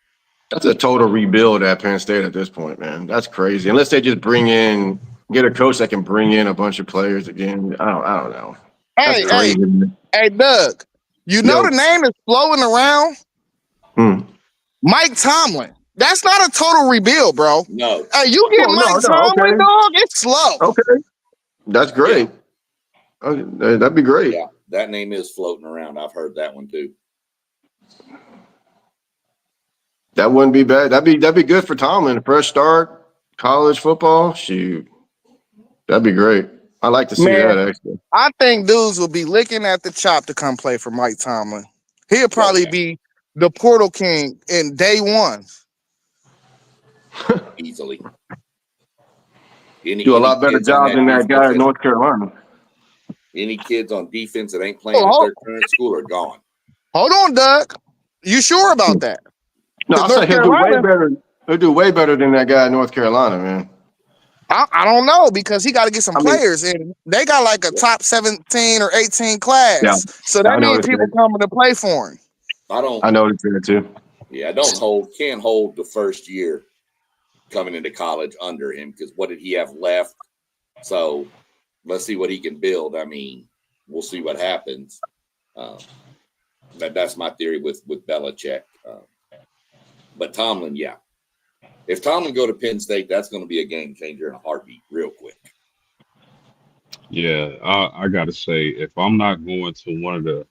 that's a total rebuild at Penn State at this point, man. That's crazy. Unless they just get a coach that can bring in a bunch of players again. I don't know. Hey, Doug, the name is flowing around. Mike Tomlin. That's not a total rebuild, bro. No. Hey, you get Mike Tomlin, dog, it's slow. Okay. That's great. Yeah. Okay. That'd be great. Yeah, that name is floating around. I've heard that one too. That wouldn't be bad. That'd be good for Tomlin. A fresh start, college football. Shoot. That'd be great. I like to see that, actually. I think dudes will be licking at the chop to come play for Mike Tomlin. He'll probably be the portal king in day one. Easily. Do a lot better job than that guy in North Carolina. Any kids on defense that ain't playing at their current school are gone. Hold on, Doug. You sure about that? No, I said he'll do way better. He'll do way better than that guy in North Carolina, man. I don't know because he got to get some players in. They got like a top 17 or 18 class. Yeah. So that means people coming to play for him. I know it's there too. Yeah, can't hold the first year coming into college under him because what did he have left? So let's see what he can build. I mean, we'll see what happens. That's my theory with Belichick. But Tomlin, yeah. If Tomlin go to Penn State, that's going to be a game changer in a heartbeat real quick. Yeah, I got to say, if I'm not going to one of the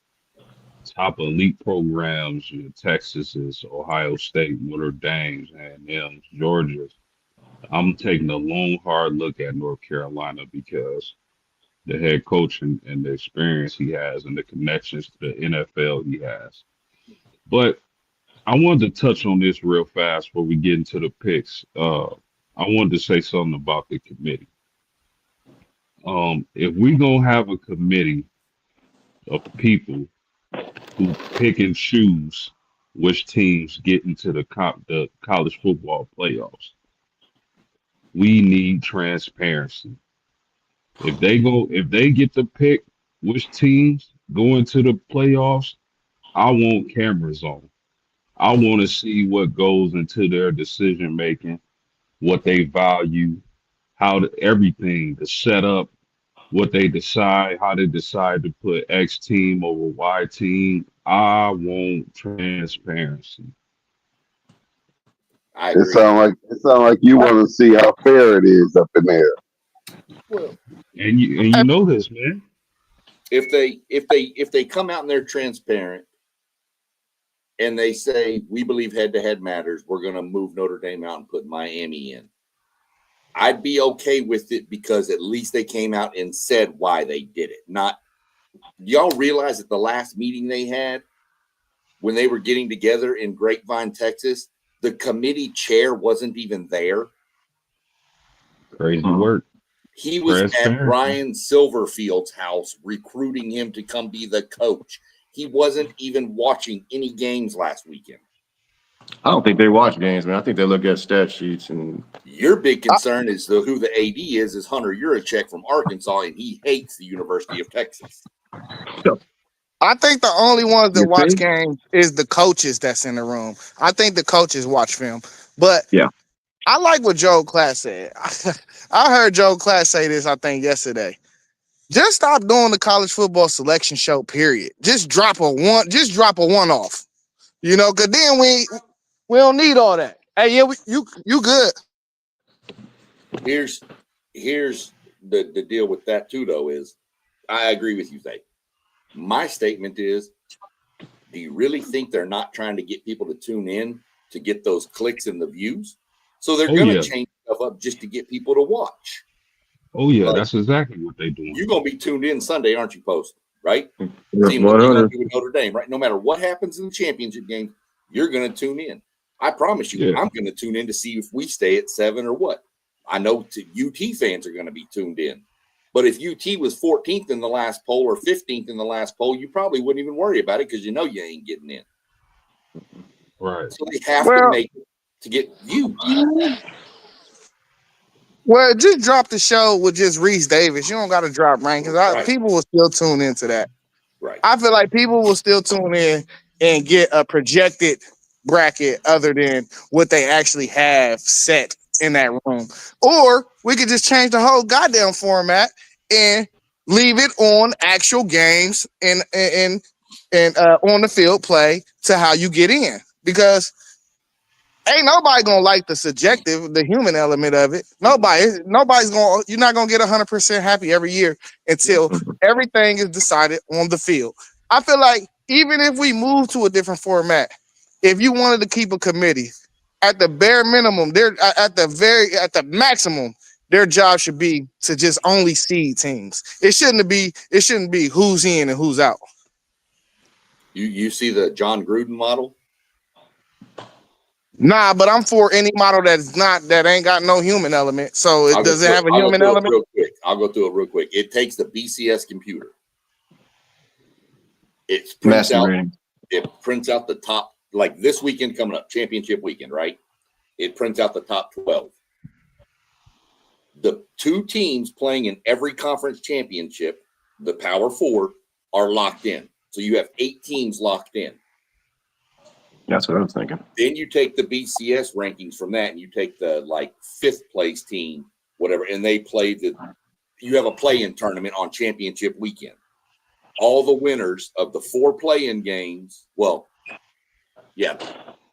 top elite programs, Texas, Ohio State, Notre Dame, and Georgia, I'm taking a long, hard look at North Carolina because the head coach and the experience he has and the connections to the NFL he has. But I wanted to touch on this real fast before we get into the picks. I wanted to say something about the committee. If we're going to have a committee of people who pick and choose which teams get into the college football playoffs, we need transparency. If they get to pick which teams go into the playoffs, I want cameras on. I want to see what goes into their decision making, what they value, everything, the setup, what they decide, how they decide to put X team over Y team. I want transparency. I It agree. sound like you want to see how fair it is up in there. Well, And you know this, man. If they come out and they're transparent and they say we believe head-to-head matters, we're going to move Notre Dame out and put Miami in, I'd be okay with it because at least they came out and said why they did it. Not, y'all realize at the last meeting they had when they were getting together in Grapevine, Texas, the committee chair wasn't even there. Crazy work. He was at Transparency. Brian Silverfield's house recruiting him to come be the coach. He wasn't even watching any games last weekend. I don't think they watch games, man. I think they look at stat sheets and Your big concern is who the AD is Hunter Yurachek from Arkansas, and he hates the University of Texas. I think the only ones that You watch think? games is the coaches that's in the room. I think the coaches watch film. But Yeah. I like what Joe Class said. I heard Joe Class say this, I think, yesterday. Just stop doing the college football selection show, period. Just drop a one off. You know, because then we don't need all that. Hey, yeah, you good. Here's the deal with that too, though, is I agree with you, Zay. My statement is, do you really think they're not trying to get people to tune in to get those clicks and the views? So they're going to change stuff up just to get people to watch. Oh yeah, But that's exactly what they doing. you're going to be tuned in Sunday, aren't you, Post? Right? Seeing One what they're going hundred. to do with Notre Dame, right? No matter what happens in the championship game, you're going to tune in. I promise you, Yeah. I'm going to tune in to see if we stay at 7 or what. I know UT fans are going to be tuned in. But if UT was 14th in the last poll or 15th in the last poll, you probably wouldn't even worry about it because you know you ain't getting in. Right. So they have to Well, make it to get views. well, just drop the show with just Reese Davis. You don't got to drop rank because Right. people will still tune into that. Right. I feel like people will still tune in and get a projected bracket other than what they actually have set in that room. Or we could just change the whole goddamn format and leave it on actual games and on the field play to how you get in. Because ain't nobody gonna like the subjective, the human element of it. Nobody's gonna. You're not gonna get 100% happy every year until everything is decided on the field. I feel like even if we move to a different format, if you wanted to keep a committee, at the bare minimum, they're at the maximum, their job should be to just only seed teams. It shouldn't be who's in and who's out. You see the John Gruden model? Nah, but I'm for any model that ain't got no human element. So it does it have a human element? I'll go through it real quick. It takes the BCS computer. It Masquerading. prints out the top, like this weekend coming up, championship weekend, right? It prints out the top 12. The two teams playing in every conference championship, the Power Four, are locked in. So you have 8 teams locked in. That's what I was thinking. Then you take the BCS rankings from that, and you take the like 5th place team, whatever, and they play you have a play-in tournament on championship weekend. All the winners of the 4 play-in games, well, yeah,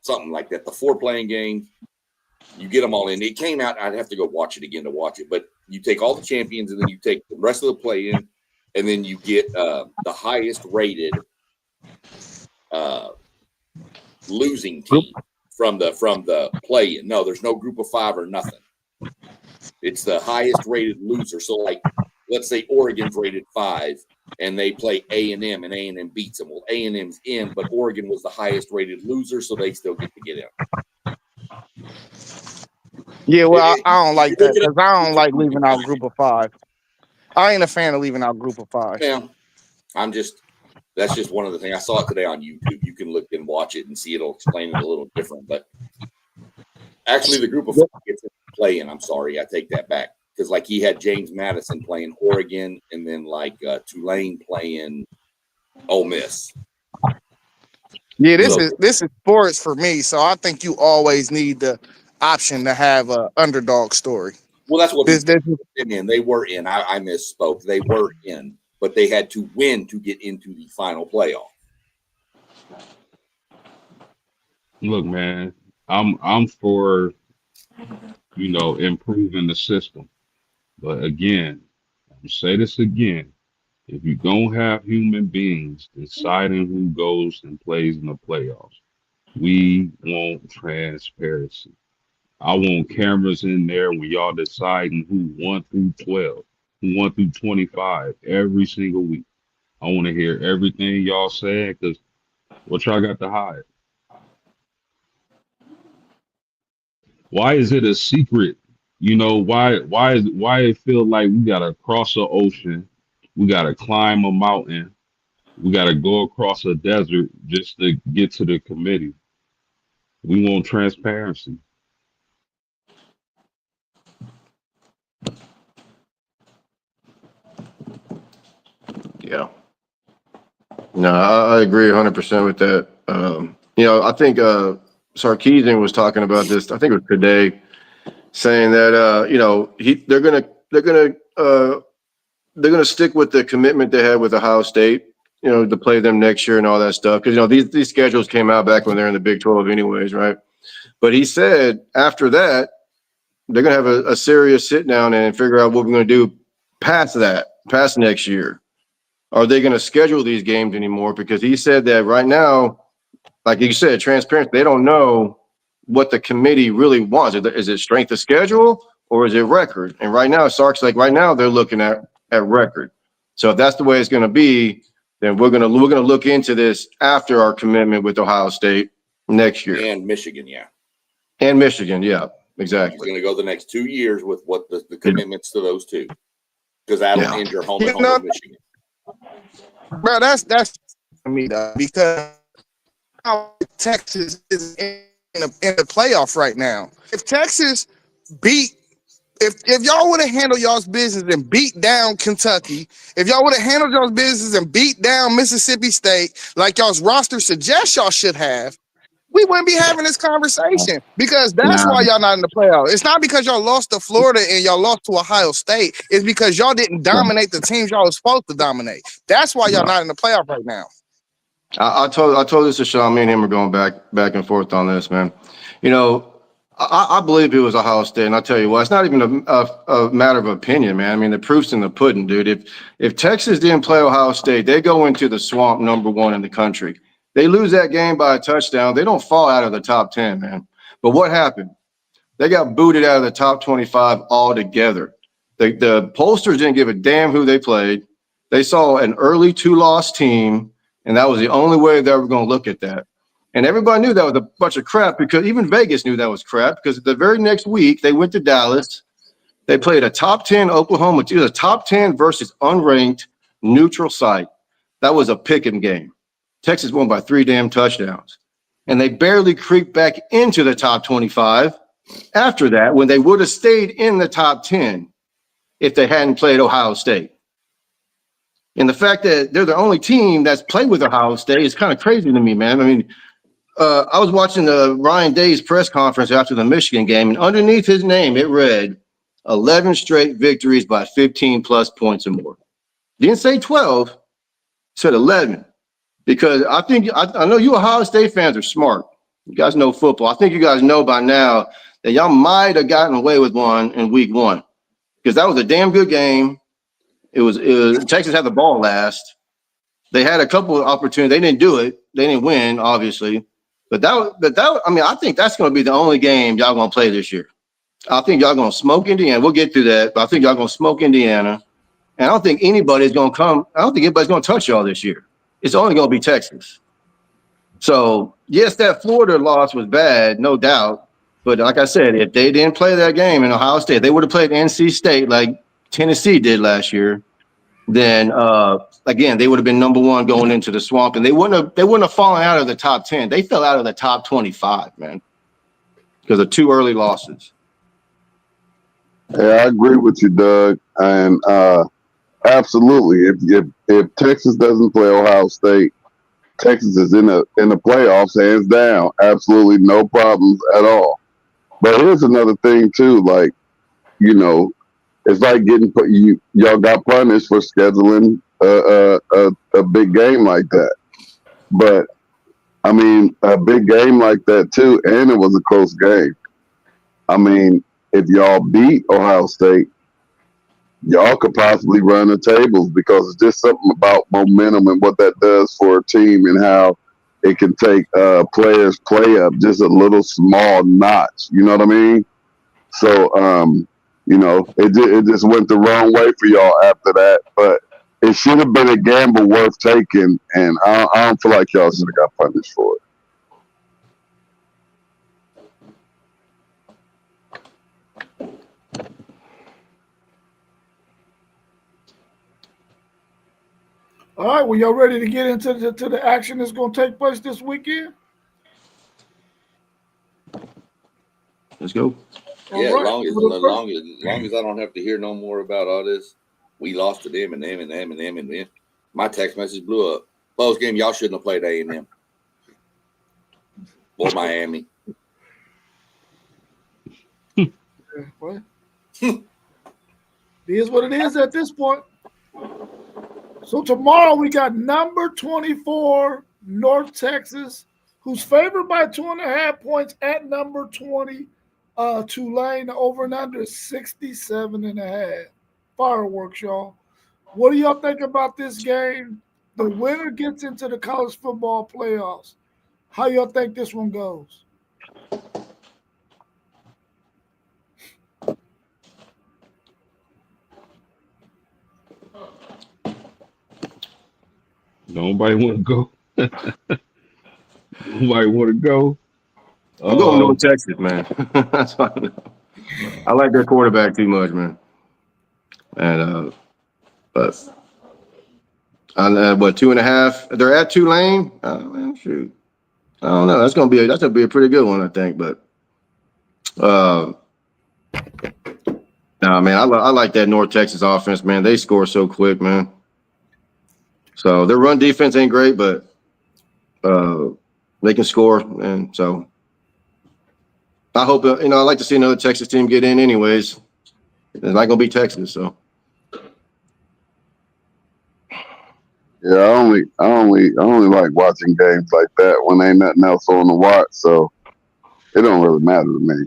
something like that. The 4 play-in games, you get them all in. It came out. I'd have to go watch it again to watch it, but you take all the champions, and then you take the rest of the play-in, and then you get the highest rated losing team from the play-in. No, there's no group of 5 or nothing. It's the highest rated loser. So, like, let's say Oregon's rated 5, and they play A&M, and A&M beats them. Well, A&M's in, but Oregon was the highest rated loser, so they still get to get in. Yeah, well, I don't like that because I don't like leaving out group of 5. I ain't a fan of leaving out group of 5. Yeah, that's just one of the things. I saw it today on YouTube. You can look and watch it and see it'll explain it a little different. But actually, the group of 5 gets to play in. I'm sorry, I take that back. Because like he had James Madison playing Oregon, and then like Tulane playing Ole Miss. Yeah, this is sports for me. So I think you always need the option to have a underdog story. Well, that's what This, this, they were in. I misspoke. They were in, but they had to win to get into the final playoff. Look, man, I'm for, improving the system. But again, I'll say this again. If you're going to have human beings deciding who goes and plays in the playoffs, we want transparency. I want cameras in there when y'all deciding who 1 through 12, who 1 through 25 every single week. I want to hear everything y'all saying because what y'all got to hide? Why is it a secret? Why it feel like we gotta cross the ocean, we gotta climb a mountain, we gotta go across a desert just to get to the committee? We want transparency. Yeah. No, I agree 100% with that. I think Sarkeesian was talking about this. I think it was today, saying that they're gonna stick with the commitment they had with Ohio State, to play them next year and all that stuff. Because these schedules came out back when they're in the Big 12, anyways, right? But he said after that they're gonna have a serious sit down and figure out what we're gonna do past next year. Are they going to schedule these games anymore? Because he said that right now, like you said, transparent, they don't know what the committee really wants. Is it strength of schedule or is it record? And right now, Sark's like, right now they're looking at record. So if that's the way it's going to be, then we're going to look into this after our commitment with Ohio State next year. And Michigan, yeah. And Michigan, yeah, He's exactly. going to go the next 2 years with what the commitments to those two. Because that'll end your home and home with Michigan. Bro, that's for me though, because Texas is in the playoff right now. If Texas if y'all would have handled y'all's business and beat down Kentucky, if y'all would have handled y'all's business and beat down Mississippi State like y'all's roster suggests y'all should have, we wouldn't be having this conversation, because that's why y'all not in the playoff. It's not because y'all lost to Florida and y'all lost to Ohio State. It's because y'all didn't dominate the teams y'all was supposed to dominate. That's why y'all not in the playoff right now. I told this to Sean. Me and him are going back and forth on this, man. I believe it was Ohio State, and I'll tell you what, it's not even a matter of opinion, man. I mean, the proof's in the pudding, dude. If Texas didn't play Ohio State, they go into the swamp #1 in the country. They lose that game by a touchdown. They don't fall out of the top 10, man. But what happened? They got booted out of the top 25 altogether. The pollsters didn't give a damn who they played. They saw an early 2-loss team, and that was the only way they were going to look at that. And everybody knew that was a bunch of crap, because even Vegas knew that was crap, because the very next week they went to Dallas. They played a top 10 Oklahoma. It was a top 10 versus unranked neutral site. That was a pick'em game. Texas won by 3 damn touchdowns. And they barely creeped back into the top 25 after that, when they would have stayed in the top 10 if they hadn't played Ohio State. And the fact that they're the only team that's played with Ohio State is kind of crazy to me, man. I mean, I was watching the Ryan Day's press conference after the Michigan game, and underneath his name, it read 11 straight victories by 15 plus points or more. Didn't say 12, said 11. Because I know you Ohio State fans are smart. You guys know football. I think you guys know by now that y'all might have gotten away with one in week 1, because that was a damn good game. It was Texas had the ball last. They had a couple of opportunities. They didn't do it. They didn't win, obviously. But I think that's going to be the only game y'all going to play this year. I think y'all going to smoke Indiana. We'll get to that, but I think y'all going to smoke Indiana. And I don't think anybody's going to come. I don't think anybody's going to touch y'all this year. It's only going to be Texas. So, yes, that Florida loss was bad, no doubt. But like I said, if they didn't play that game in Ohio State, they would have played NC State like Tennessee did last year. Then, again, they would have been #1 going into the swamp, and they wouldn't have fallen out of the top 10. They fell out of the top 25, man, because of 2 early losses. Yeah, I agree with you, Doug. And absolutely, if Texas doesn't play Ohio State, Texas is in the playoffs, hands down. Absolutely no problems at all. But here's another thing too. Like, you know, it's like y'all got punished for scheduling a big game like that. But I mean, a big game like that too, and it was a close game. I mean, if y'all beat Ohio State, y'all could possibly run the tables because it's just something about momentum and what that does for a team and how it can take players' play up just a little small notch. You know what I mean? So, you know, it just went the wrong way for y'all after that. But it should have been a gamble worth taking, and I don't feel like y'all should have got punished for it. All right, well, y'all ready to get into the action that's going to take place this weekend? Let's go. Yeah, All as right. long as I don't have to hear no more about all this, we lost to them and them and them and them and them. My text message blew up. Post game, y'all shouldn't have played A&M or Miami. What? It is what it is at this point. So tomorrow we got number 24, North Texas, who's favored by 2.5 points at number 20. Tulane, over and under 67.5. Fireworks, y'all. What do y'all think about this game? The winner gets into the college football playoffs. How y'all think this one goes? Nobody want to go. Nobody want to go. I'm going North Texas, man. That's fine. I like their quarterback too much, man. And but 2.5? They're at Tulane. Man, shoot. I don't know. That's gonna be a pretty good one, I think. But nah, man, I like that North Texas offense, man. They score so quick, man. So their run defense ain't great, but they can score, and so I hope I like to see another Texas team get in, anyways. It's not gonna be Texas, so. Yeah, I only like watching games like that when ain't nothing else on the watch, so it don't really matter to me.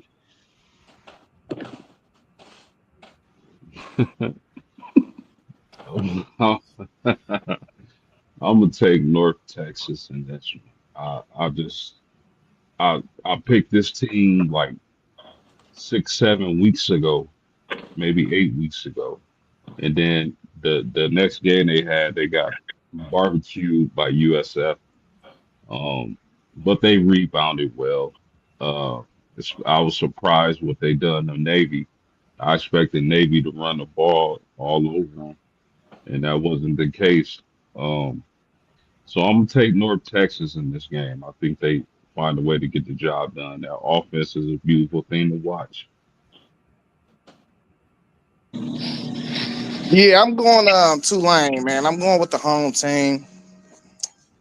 I'm gonna take North Texas in this one. I picked this team like 6-7 weeks ago, maybe 8 weeks ago, and then the next game they got barbecued by USF. But they rebounded well. Uh, I was surprised what they done to Navy. I expected Navy to run the ball all over them, and that wasn't the case. Um, so I'm gonna take North Texas in this game. I think they find a way to get the job done. Their offense is a beautiful thing to watch. Yeah, I'm going Tulane, man. I'm going with the home team.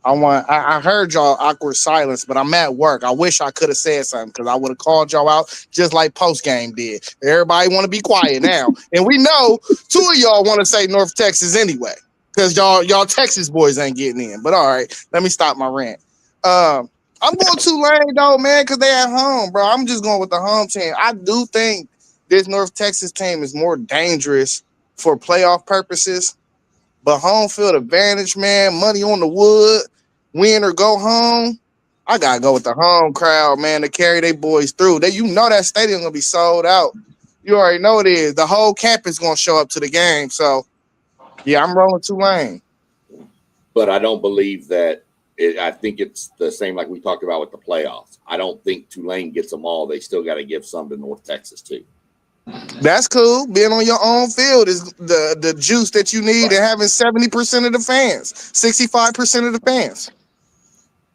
I heard y'all awkward silence, but I'm at work. I wish I could have said something because I would have called y'all out just like post game did. Everybody want to be quiet now, and we know 2 of y'all want to say North Texas anyway because y'all Texas boys ain't getting in. But all right, let me stop my rant. I'm going Tulane though, man, because they at home, bro. I'm just going with the home team. I do think this North Texas team is more dangerous for playoff purposes. But home field advantage, man, money on the wood, win or go home. I gotta go with the home crowd, man, to carry their boys through. That stadium gonna be sold out. You already know it is. The whole campus gonna show up to the game. So, yeah, I'm rolling Tulane. But I don't believe that. I think it's the same like we talked about with the playoffs. I don't think Tulane gets them all. They still got to give some to North Texas too. That's cool. Being on your own field is the juice that you need, and having 70% of the fans, 65% of the fans.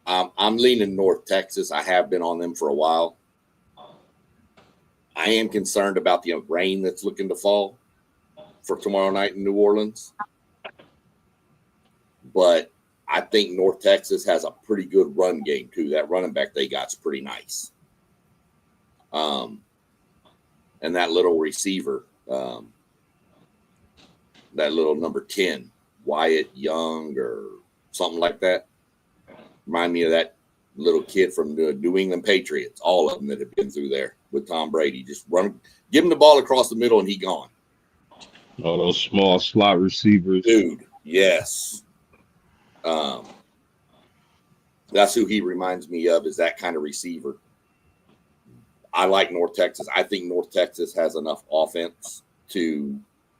I'm leaning North Texas. I have been on them for a while. I am concerned about the rain that's looking to fall for tomorrow night in New Orleans. But I think North Texas has a pretty good run game and that little receiver, that little number 10, Wyatt Young or something like that. Remind me of that little kid from the New England Patriots, all of them that have been through there with Tom Brady. Just give him the ball across the middle and he gone. Oh, those small slot receivers. Dude, yes. That's who he reminds me of, is that kind of receiver. I like North Texas. I think North Texas has enough offense to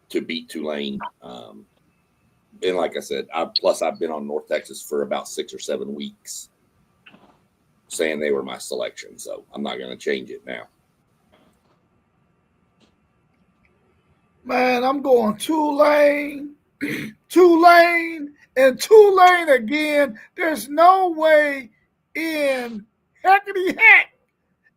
beat Tulane. And like I said, I've been on North Texas for about 6 or 7 weeks, saying they were my selection. So I'm not going to change it now. Man, I'm going Tulane, Tulane, and Tulane again. There's no way in heckity heck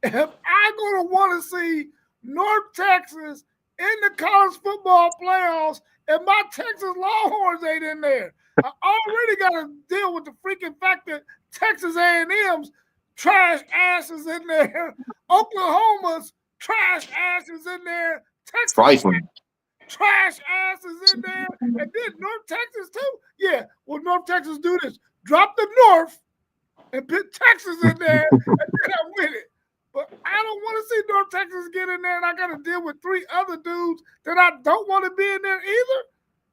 if I'm going to want to see North Texas in the college football playoffs and my Texas Longhorns ain't in there. I already got to deal with the freaking fact that Texas A&M's trash asses in there, Oklahoma's trash asses in there, Texas Trifling. trash asses in there, and then North Texas too. Yeah, well, North Texas do this: drop the North and put Texas in there, and then I'm with it. But I don't want to see North Texas get in there, and I got to deal with 3 other dudes that I don't want to be in there either.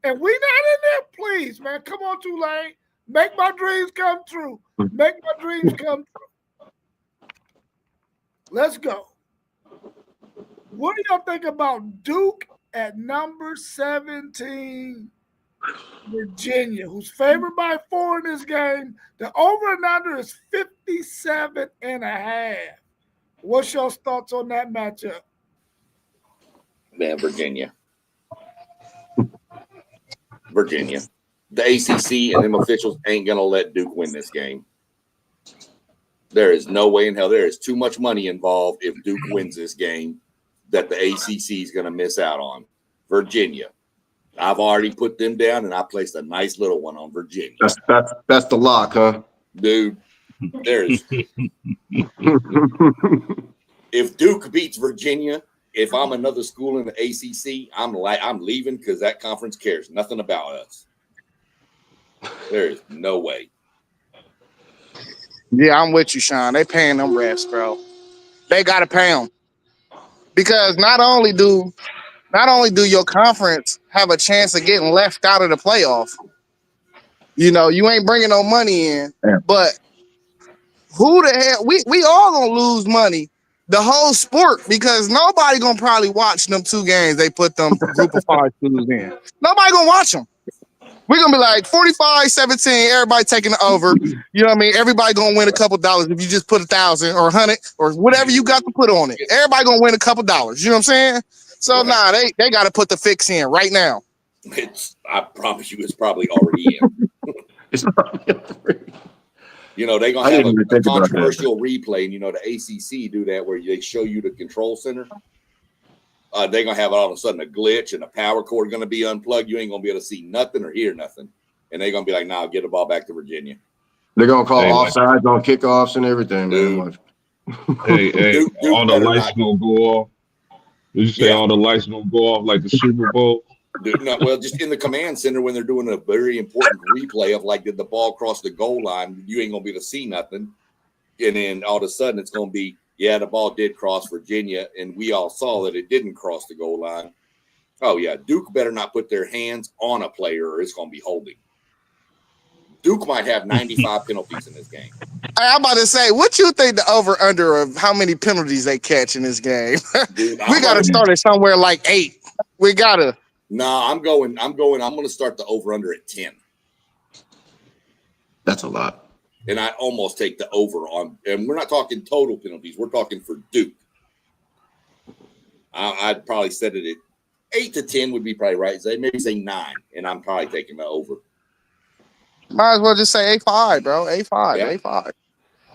And we not in there, please, man. Come on, Tulane, make my dreams come true. Make my dreams come true. Let's go. What do y'all think about Duke at number 17, Virginia, who's favored by 4 in this game? The over and under is 57.5. What's your thoughts on that matchup? Man, Virginia. Virginia. The ACC and them officials ain't going to let Duke win this game. There is no way in hell. There is too much money involved if Duke wins this game that the ACC is going to miss out on. Virginia. I've already put them down, and I placed a nice little one on Virginia. That's the lock, huh? Dude, there's if Duke beats Virginia, if I'm another school in the ACC, I'm leaving because that conference cares nothing about us. There is no way. Yeah, I'm with you, Sean. They paying them refs, bro. They gotta pay them because not only do your conference have a chance of getting left out of the playoff, you know, you ain't bringing no money in, but who the hell? We all gonna lose money, the whole sport, because nobody gonna probably watch them 2 games they put them group of 5 schools in. Nobody gonna watch them. We're gonna be like 45-17, everybody taking the over. You know what I mean? Everybody gonna win a couple dollars if you just put 1,000 or 100 or whatever you got to put on it. Everybody gonna win a couple dollars. You know what I'm saying? So nah, they gotta put the fix in right now. I promise you, it's probably already in. It's not. You know, they're going to have a controversial replay. And, you know, the ACC do that where they show you the control center. They're going to have all of a sudden a glitch and a power cord going to be unplugged. You ain't going to be able to see nothing or hear nothing. And they're going to be like, nah, get the ball back to Virginia. They're going to call offsides on kickoffs and everything. Dude. Hey, Duke all the lights going to go off. Did you say all the lights going to go off like the Super Bowl? Dude, no, well, just in the command center when they're doing a very important replay of like, did the ball cross the goal line? You ain't gonna be able to see nothing, and then all of a sudden it's gonna be, yeah, the ball did cross Virginia, and we all saw that it didn't cross the goal line. Oh yeah, Duke better not put their hands on a player, or it's gonna be holding. Duke might have 95 penalties in this game. I'm about to say, what you think the over under of how many penalties they catch in this game? Dude, We got to start at somewhere like 8. We gotta. No, I'm going to start the over under at 10. That's a lot. And I almost take the over on, and we're not talking total penalties. We're talking for Duke. I'd probably set it at 8 to 10 would be probably right. Maybe say 9, and I'm probably taking the over. Might as well just say 8-5, bro. 8-5, Yeah. 8-5.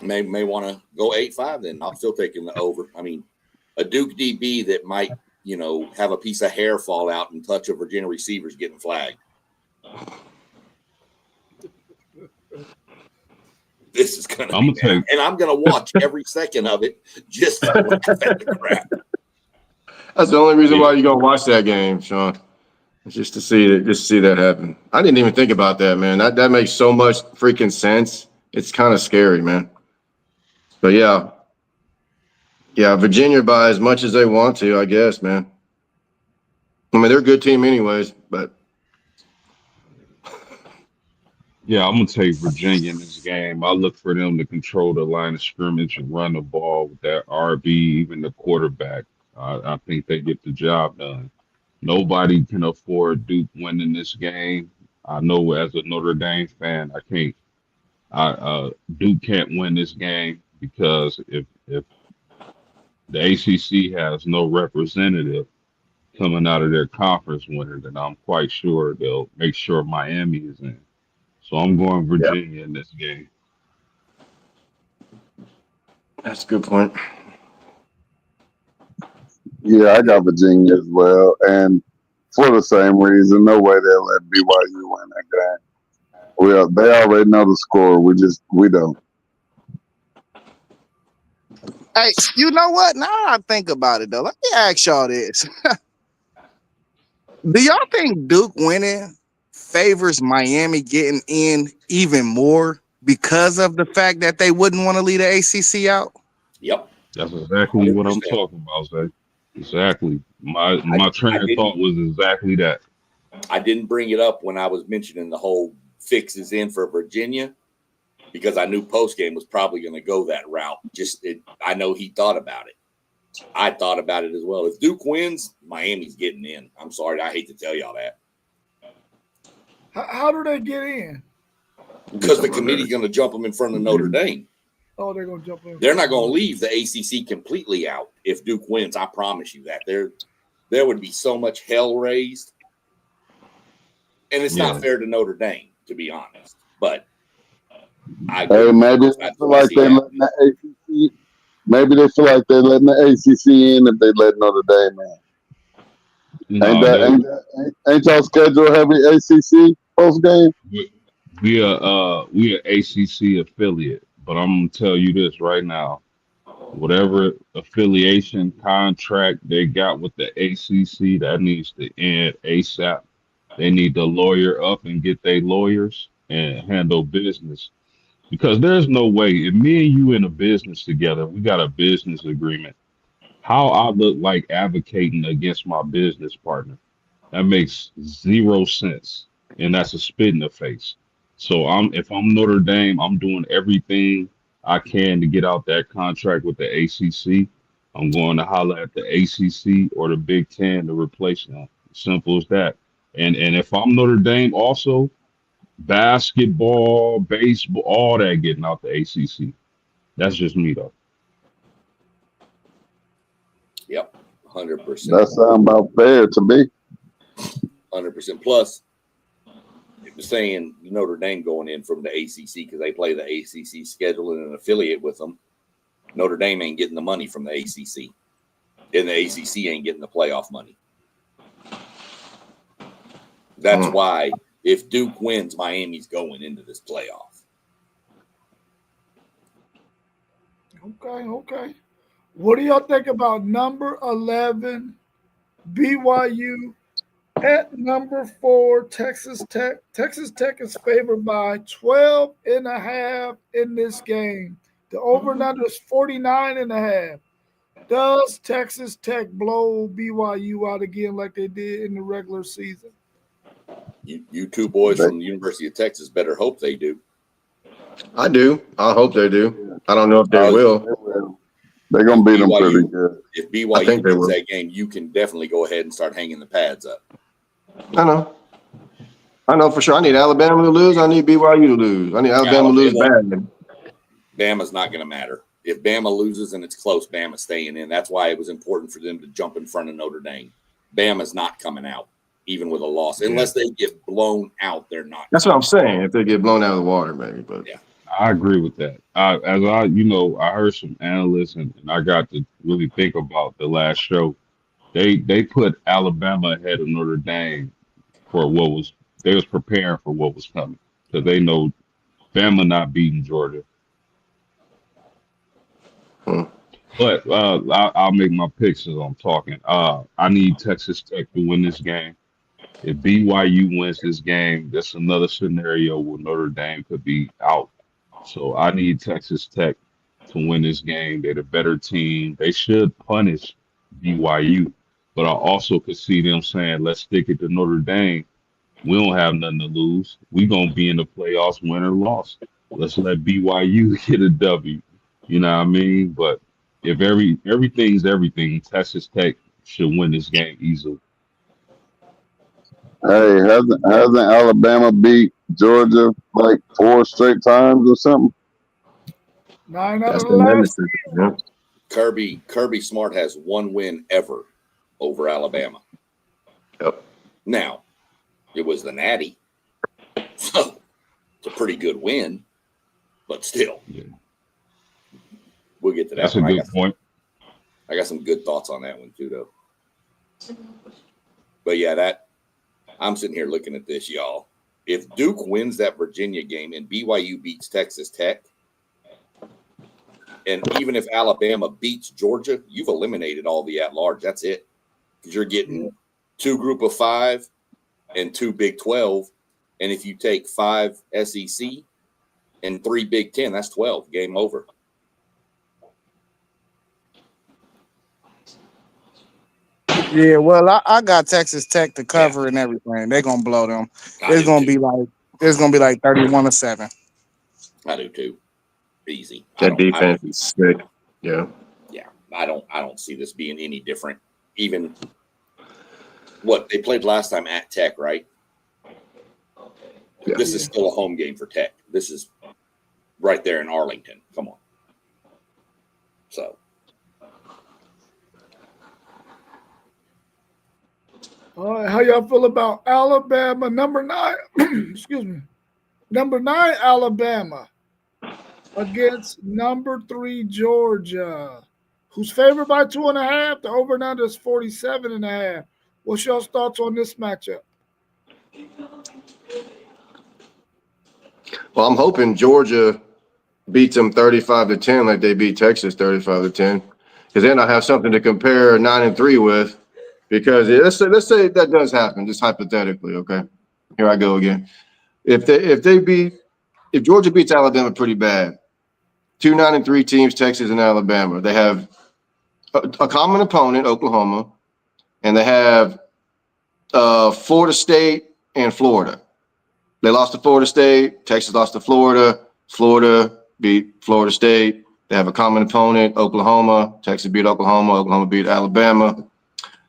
May want to go 8-5 then. I'm still taking the over. I mean, a Duke DB that might, you know, have a piece of hair fall out and touch a Virginia receiver's getting flagged. This is going to be bad. And I'm going to watch every second of it just to laugh at the crap. That's the only reason why you're gonna watch that game, Sean. It's just to see that happen. I didn't even think about that, man. That makes so much freaking sense. It's kind of scary, man. But yeah, Virginia by as much as they want to, I guess, man. I mean, they're a good team anyways, but Yeah, I'm gonna take Virginia in this game. I look for them to control the line of scrimmage and run the ball with that RB, even the quarterback. I think they get the job done. Nobody can afford Duke winning this game. I know as a Notre Dame fan, I can't. Duke can't win this game because if the ACC has no representative coming out of their conference winner, then I'm quite sure they'll make sure Miami is in. So I'm going yeah, Virginia in this game. that's a good point. Yeah, I got Virginia as well, and for the same reason, no way they'll let BYU win that game. They already know the score. We don't. Hey, you know what? Now I think about it though. Let me ask y'all this: do y'all think Duke winning favors Miami getting in even more because of the fact that they wouldn't want to leave the ACC out? Yep. That's exactly what I'm 100%. talking about, Zay. Exactly. My train of thought was exactly that. I didn't bring it up when I was mentioning the whole fixes in for Virginia because I knew postgame was probably going to go that route. I know he thought about it. I thought about it as well. If Duke wins, Miami's getting in. I'm sorry. I hate to tell y'all that. How do they get in? Because the committee's going to jump them in front of Notre Dame. Oh, they're going to jump in. They're not going to leave the ACC completely out if Duke wins. I promise you that. There would be so much hell raised. And it's not fair to Notre Dame, to be honest. But Hey, maybe they feel like they're letting the ACC. Maybe they feel like they're letting the ACC in if they let Notre Dame in. No, Ain't y'all schedule heavy ACC post game? we are ACC affiliate, but I'm gonna tell you this right now. Whatever affiliation contract they got with the ACC, that needs to end ASAP. They need to lawyer up and get their lawyers and handle business. Because there's no way, if me and you in a business together, we got a business agreement, how I look like advocating against my business partner. That makes zero sense. And that's a spit in the face. So if I'm Notre Dame, I'm doing everything I can to get out that contract with the ACC. I'm going to holler at the ACC or the Big Ten to replace them. Simple as that. And if I'm Notre Dame also, basketball, baseball, all that getting out the ACC. That's just me though. Yep, 100%. That sounds about fair to me. 100%. Plus, it was saying Notre Dame going in from the ACC because they play the ACC schedule and an affiliate with them. Notre Dame ain't getting the money from the ACC. And the ACC ain't getting the playoff money. That's why if Duke wins, Miami's going into this playoff. Okay. What do y'all think about number 11, BYU, at number 4, Texas Tech? Texas Tech is favored by 12.5 in this game. The over and under is 49.5. Does Texas Tech blow BYU out again like they did in the regular season? You two boys from the University of Texas better hope they do. I do. I hope they do. I don't know if they will. They're going to beat them pretty good. If BYU wins that game, you can definitely go ahead and start hanging the pads up. I know for sure. I need Alabama to lose. I need BYU to lose. I need Alabama to lose bad. Bama's not going to matter. If Bama loses and it's close, Bama's staying in. That's why it was important for them to jump in front of Notre Dame. Bama's not coming out, even with a loss. Unless they get blown out, they're not. That's what I'm saying. If they get blown out of the water, maybe. But yeah. I agree with that. I heard some analysts and I got to really think about the last show. They put Alabama ahead of Notre Dame for they was preparing for what was coming because they know Bama not beating Georgia. But I'll make my picks as I'm talking. I need Texas Tech to win this game. If BYU wins this game, that's another scenario where Notre Dame could be out. So I need Texas Tech to win this game. They're the better team. They should punish BYU, but I also could see them saying, "Let's stick it to Notre Dame. We don't have nothing to lose. We gonna be in the playoffs, win or loss. Let's let BYU get a W." You know what I mean? But if everything's everything, Texas Tech should win this game easily. Hey, hasn't Alabama beat Georgia like 4 straight times or something? 9 out That's of the last. tremendous. Yeah. Kirby Smart has one win ever over Alabama. Yep. Now, it was the Natty, so it's a pretty good win, but still, Yeah. we'll get to that. That's a one. good point. I got some good thoughts on that one too, though. But yeah, I'm sitting here looking at this, y'all. If Duke wins that Virginia game and BYU beats Texas Tech, and even if Alabama beats Georgia, you've eliminated all the at-large. That's it. Because you're getting 2 Group of 5 and 2 Big 12. And if you take 5 SEC and 3 Big 10, that's 12. Game over. Yeah, well, I got Texas Tech to cover and everything. They're gonna blow them. It's gonna be like 31-7. I do too. Easy. That defense is sick. Yeah. Yeah, I don't see this being any different. Even what they played last time at Tech, right? Yeah. This is still a home game for Tech. This is right there in Arlington. Come on. So. All right, how y'all feel about Alabama number 9? Excuse me, number 9 Alabama against number 3 Georgia, who's favored by 2.5. The over and under is 47.5. What's y'all's thoughts on this matchup? Well, I'm hoping Georgia beats them 35-10 like they beat Texas 35-10, because then I have something to compare 9-3 with. Because let's say that does happen, just hypothetically. Okay, here I go again. If Georgia beats Alabama pretty bad, 2 9-3 teams, Texas and Alabama, they have a common opponent, Oklahoma, and they have Florida State and Florida. They lost to Florida State. Texas lost to Florida. Florida beat Florida State. They have a common opponent, Oklahoma. Texas beat Oklahoma. Oklahoma beat Alabama.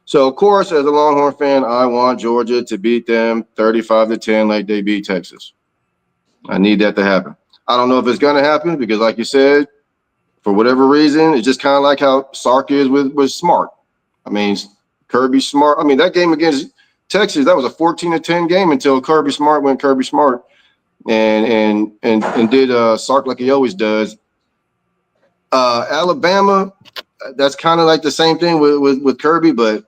So, of course, as a Longhorn fan, I want Georgia to beat them 35-10 like they beat Texas. I need that to happen. I don't know if it's going to happen because, like you said, for whatever reason, it's just kind of like how Sark is with Smart. I mean, Kirby Smart. I mean, that game against Texas, that was a 14-10 game until Kirby Smart went Kirby Smart and did Sark like he always does. Alabama, that's kind of like the same thing with Kirby, but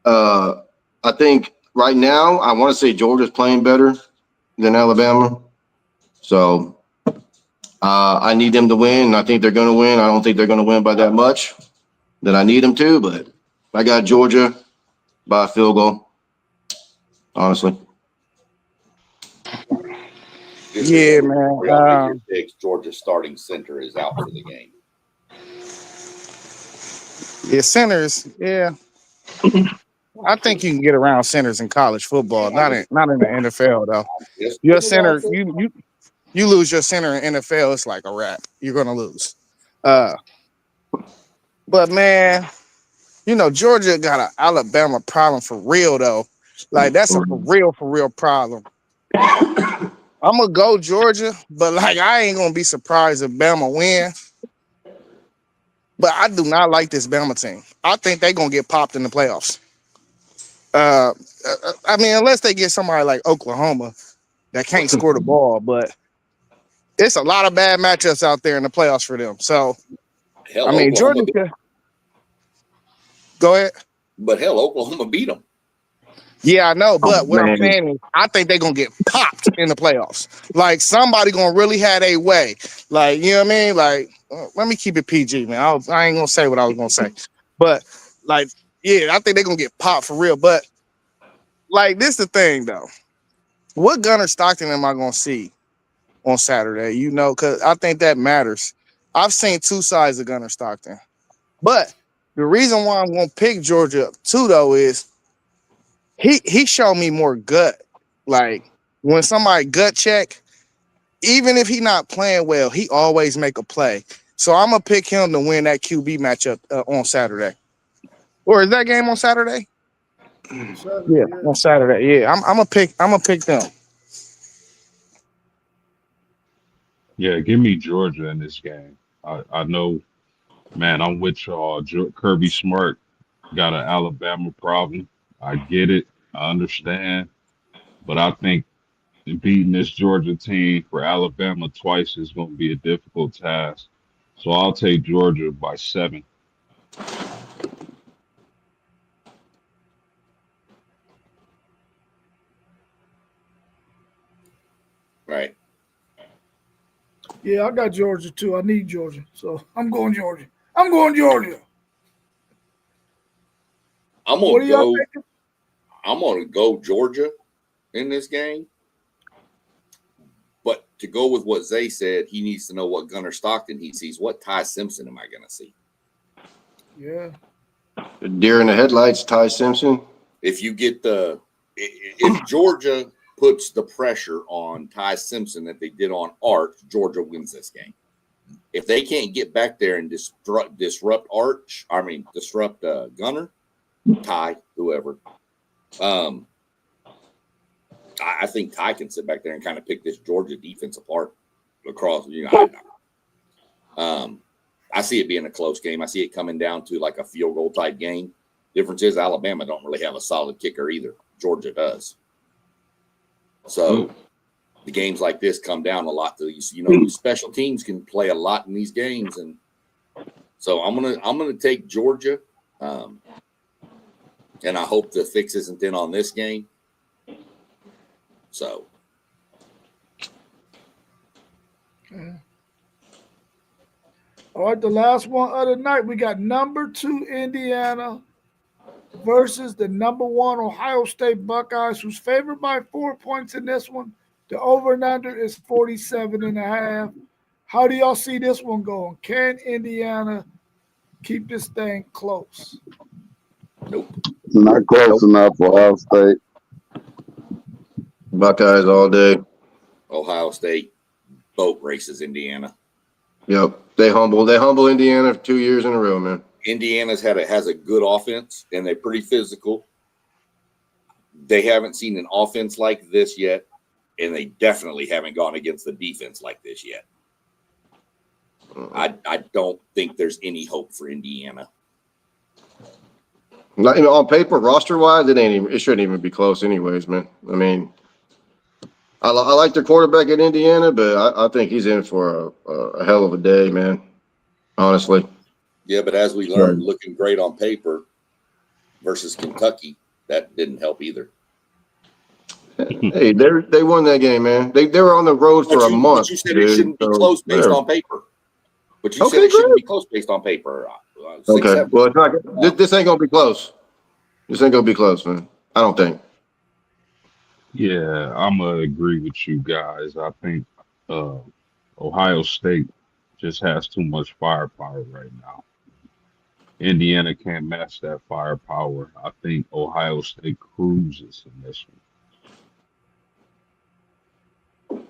I think right now I want to say Georgia's playing better than Alabama. So I need them to win. I think they're going to win. I don't think they're going to win by that much that I need them to, but I got Georgia by a field goal, honestly. Yeah, man. Georgia's starting center is out for the game. Yeah, centers. Yeah, I think you can get around centers in college football, not in the NFL though. Your center, you lose your center in NFL, it's like a wrap. You're gonna lose. But man, Georgia got an Alabama problem for real though. Like that's a for real problem. I'm gonna go Georgia, but like I ain't gonna be surprised if Bama win. But I do not like this Bama team. I think they're gonna get popped in the playoffs. I mean, unless they get somebody like Oklahoma that can't score the ball, but it's a lot of bad matchups out there in the playoffs for them. So, hell, I mean, Oklahoma Georgia. Go ahead. But hell, Oklahoma beat them. Yeah, I know, but what I'm Man. saying is, I think they're gonna get popped in the playoffs. Like somebody gonna really have a way. Like, you know what I mean? Like, let me keep it PG, man. I ain't gonna say what I was gonna say, but like, yeah, I think they're gonna get popped for real. But like, this the thing though. What Gunnar Stockton am I gonna see on Saturday? You know, because I think that matters. I've seen two sides of Gunnar Stockton, but the reason why I'm gonna pick Georgia too though is he showed me more gut. Like when somebody gut check, even if he not playing well, he always make a play. So I'm gonna pick him to win that QB matchup on Saturday. Or is that game on Saturday? Yeah, on Saturday. Yeah, I'm gonna pick them. Yeah, give me Georgia in this game. I know, man, I'm with y'all. Kirby Smart got an Alabama problem. I get it. I understand. But I think beating this Georgia team for Alabama twice is going to be a difficult task. So I'll take Georgia by 7. Right. Yeah, I got Georgia too. I need Georgia, so I'm going Georgia. I'm going Georgia. I'm What gonna do y'all go. think? I'm gonna go Georgia in this game. But to go with what Zay said, he needs to know what Gunnar Stockton he sees. What Ty Simpson am I gonna see? Yeah. Deer in the headlights, Ty Simpson. If you get if Georgia puts the pressure on Ty Simpson that they did on Art, Georgia wins this game. If they can't get back there and disrupt Gunnar, Ty, whoever, I think Ty can sit back there and kind of pick this Georgia defense apart across. I see it being a close game. I see it coming down to like a field goal type game. Difference is Alabama don't really have a solid kicker either. Georgia does. So the games like this come down a lot to these. Special teams can play a lot in these games, and so I'm gonna take Georgia, and I hope the fix isn't in on this game. So. All right, the last one of the night, we got number 2 Indiana versus the number 1 Ohio State Buckeyes, who's favored by 4 points in this one. The over and under is 47.5. How do y'all see this one going? Can Indiana keep this thing close? Nope. Not close enough for Ohio State. Buckeyes all day. Ohio State boat races Indiana. Yep. They humble Indiana for 2 years in a row, man. Indiana's has a good offense, and they're pretty physical. They haven't seen an offense like this yet, and they definitely haven't gone against the defense like this yet. I don't think there's any hope for Indiana. Not, on paper, roster-wise, it shouldn't even be close anyways, man. I mean, I like their quarterback at Indiana, but I think he's in for a hell of a day, man, honestly. Yeah, but as we learned, looking great on paper versus Kentucky, that didn't help either. Hey, they won that game, man. They were on the road for a month. But you said it shouldn't be close based on paper. But you said it shouldn't be close based on paper. Okay, well, it's not. This ain't gonna be close. This ain't gonna be close, man. I don't think. Yeah, I'm going to agree with you guys. I think Ohio State just has too much firepower right now. Indiana can't match that firepower. I think Ohio State cruises in this one.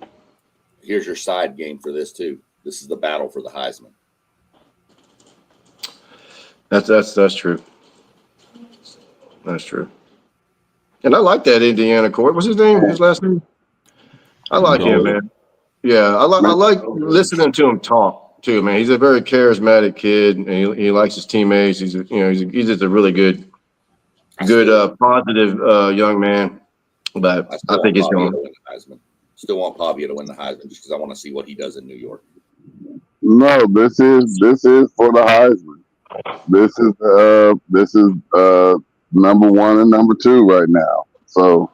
Here's your side game for this too. This is the battle for the Heisman. That's true. That's true. And I like that Indiana court. What's his name? His last name? I like him, man. Yeah, I like listening to him talk too, man. He's a very charismatic kid, and he likes his teammates. He's just a really good, positive young man. But I think he's going to win the Heisman. Still want Pavia to win the Heisman just because I want to see what he does in New York. No, this is for the Heisman. This is number 1 and number 2 right now. So,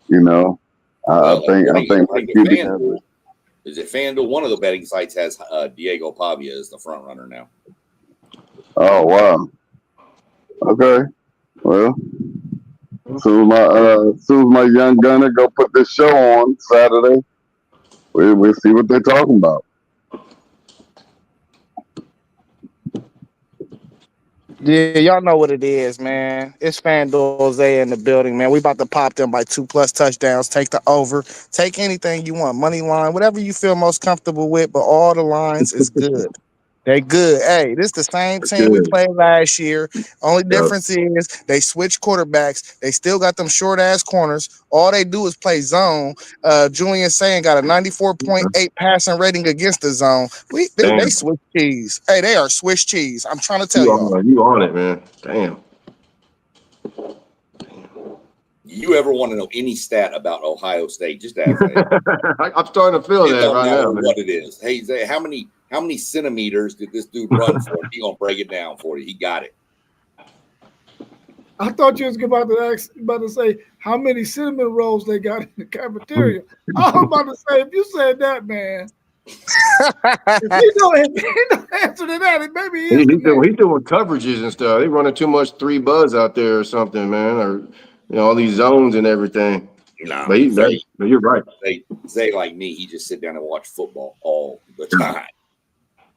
you know, I think my QB has it. Is it FanDuel? One of the betting sites has Diego Pavia as the front runner now. Oh wow. Okay. Well, as soon as my young gunner go put this show on Saturday, we'll see what they're talking about. Yeah, y'all know what it is, man. It's FanDuel Jose in the building, man. We about to pop them by 2+ touchdowns. Take the over. Take anything you want. Money line, whatever you feel most comfortable with, but all the lines is good. They good. Hey, this the same team we played last year. Only difference is they switch quarterbacks. They still got them short ass corners. All they do is play zone. Julian Saying got a 94.8 passing rating against the zone. They Swiss cheese. Hey, they are Swiss cheese. I'm trying to tell y'all. You on it, man. Damn. You ever want to know any stat about Ohio State? Just ask me. I'm starting to feel It that don't right matter now. what it is. Hey, Zay, how many centimeters did this dude run for? He gonna break it down for you. He got it. I thought you was about to say how many cinnamon rolls they got in the cafeteria. I was about to say, if you said that, man, if he don't answer to that, it maybe He's doing coverages and stuff. They running too much 3 buzz out there or something, man, or all these zones and everything. Nah, but you're right. Zay like me, he just sit down and watch football all the time.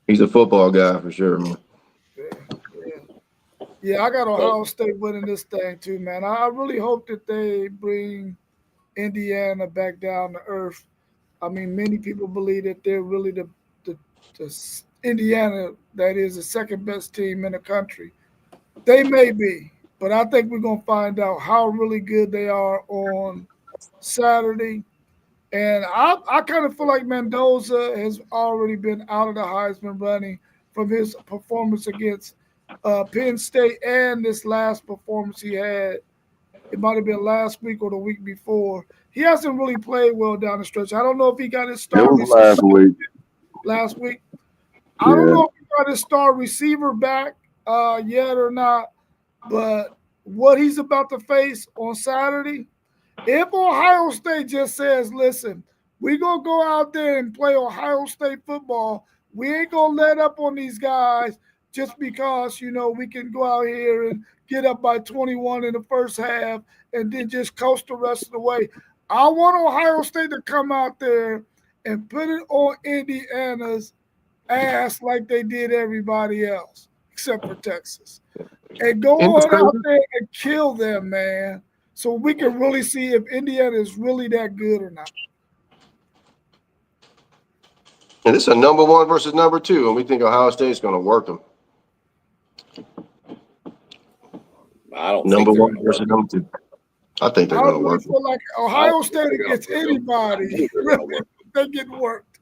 He's a football guy for sure, man. Yeah, I got Ohio State winning this thing too, man. I really hope that they bring Indiana back down to earth. I mean, many people believe that they're really the Indiana that is the second best team in the country. They may be, but I think we're going to find out how really good they are on Saturday. And I kind of feel like Mendoza has already been out of the Heisman running from his performance against Penn State and this last performance he had. It might have been last week or the week before. He hasn't really played well down the stretch. I don't know if he got his star receiver last week. I don't know if he got his star receiver back yet or not, but what he's about to face on Saturday, if Ohio State just says, listen, we're going to go out there and play Ohio State football, we ain't going to let up on these guys just because, we can go out here and get up by 21 in the first half and then just coast the rest of the way. I want Ohio State to come out there and put it on Indiana's ass like they did everybody else, except for Texas. And go on out there and kill them, man, so we can really see if Indiana is really that good or not. And this is a number 1 versus number 2, and we think Ohio State's going to work them. I don't number think 1 versus number 2. I think they're going to work. I feel like Ohio State against anybody, they get worked.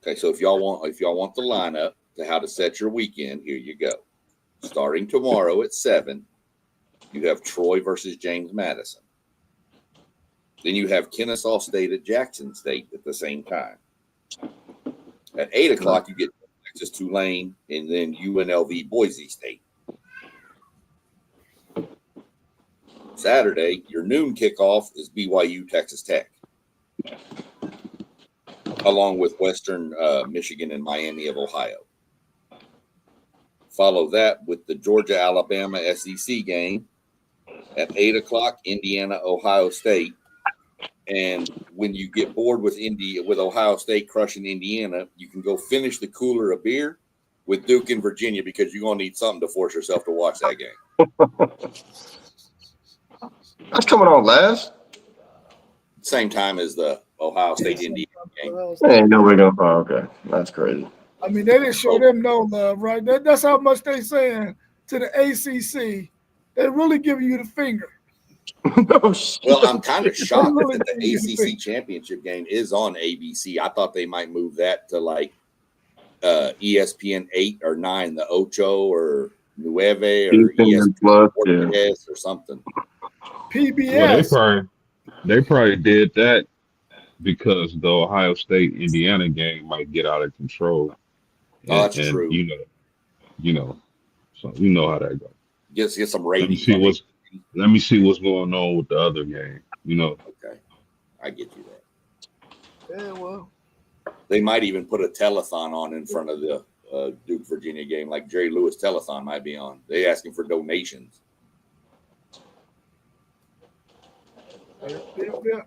Okay, so if y'all want the lineup to how to set your weekend, here you go. Starting tomorrow at 7, you have Troy versus James Madison. Then you have Kennesaw State at Jackson State at the same time. At 8 o'clock, you get Texas Tulane and then UNLV Boise State. Saturday, your noon kickoff is BYU Texas Tech, along with Western Michigan and Miami of Ohio. Follow that with the Georgia-Alabama SEC game at 8 o'clock, Indiana, Ohio State. And when you get bored with Ohio State crushing Indiana, you can go finish the cooler of beer with Duke and Virginia because you're going to need something to force yourself to watch that game. That's coming on last. Same time as the Ohio State Indiana game. Ain't no way going. Oh, okay. That's crazy. I mean, they didn't show them no love, right? That's how much they saying to the ACC. They really giving you the finger. Well, I'm kind of shocked that the ACC championship game is on ABC. I thought they might move that to like ESPN 8 or 9, the Ocho or Nueve or ESPN or something. PBS. Well, they probably did that because the Ohio State Indiana game might get out of control. Oh, that's true. you know. So you know how that goes. Get some Let me ratings. see what's let me see what's going on with the other game. You know, Okay, I get you there. Yeah, well, They might even put a telethon on in front of the Duke Virginia game, like Jerry Lewis telethon might be on. They asking for donations. yeah.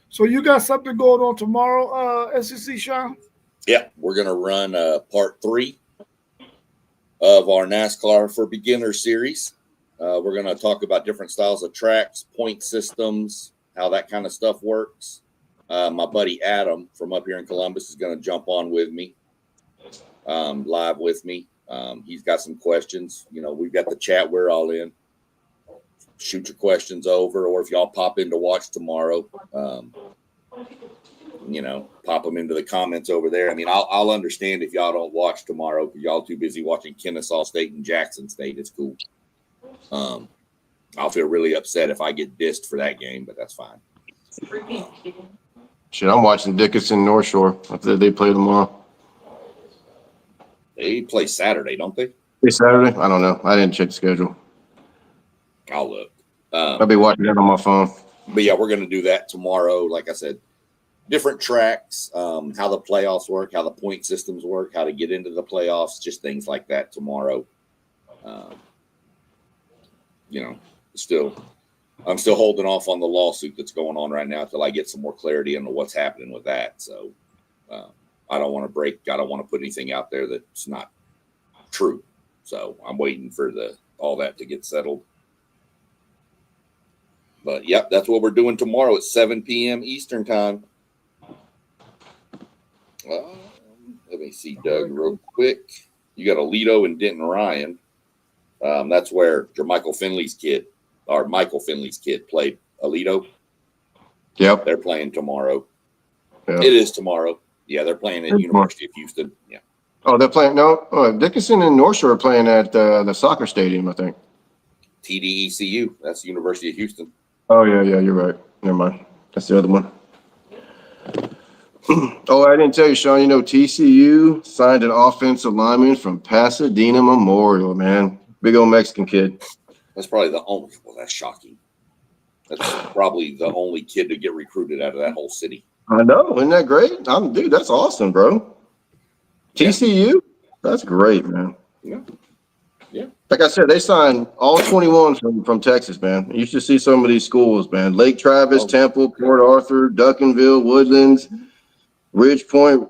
So you got something going on tomorrow, SEC, Sean? Yeah, we're gonna run part 3 of our NASCAR for Beginners series. We're gonna talk about different styles of tracks, point systems, how that kind of stuff works. My buddy Adam from up here in Columbus is gonna jump on with me, live with me. He's got some questions. You know, we've got the chat. We're all in. Shoot your questions over, or if y'all pop in to watch tomorrow, you know, pop them into the comments over there. I mean, I'll understand if y'all don't watch tomorrow because y'all too busy watching Kennesaw State and Jackson State. It's cool. I'll feel really upset if I get dissed for that game, but that's fine. Shit, I'm watching Dickinson North Shore. After they play tomorrow. They play Saturday, don't they? It's Saturday? I don't know. I didn't check the schedule. I'll look. I'll be watching that on my phone. But yeah, we're going to do that tomorrow. Like I said, different tracks, how the playoffs work, how the point systems work, how to get into the playoffs, just things like that tomorrow. You know, I'm still holding off on the lawsuit that's going on right now until I get some more clarity into what's happening with that. So I don't want to put anything out there that's not true. So I'm waiting for all that to get settled. But yep, that's what we're doing tomorrow at 7 p.m. Eastern time. Let me see, Doug, real quick. You got Alito and Denton Ryan. That's where Jermichael Finley's kid, or Michael Finley's kid, played Alito. Yep. They're playing tomorrow. Yeah. It is tomorrow. Yeah, they're playing at University of Houston. Yeah. Oh, they're playing. No, Dickinson and North Shore are playing at the soccer stadium, I think. TDECU. That's University of Houston. Oh, yeah, you're right. Never mind. That's the other one. Oh, I didn't tell you, Sean. You know, TCU signed an offensive lineman from Pasadena Memorial, man. Big old Mexican kid. That's probably the only. Well, that's shocking. That's probably the only kid to get recruited out of that whole city. I know. Isn't that great? Dude, that's awesome, bro. TCU? That's great, man. Yeah. Yeah. Like I said, they signed all 21 from Texas, man. You should see some of these schools, man. Lake Travis, Temple, Port Arthur, Duncanville, Woodlands, Ridge Point,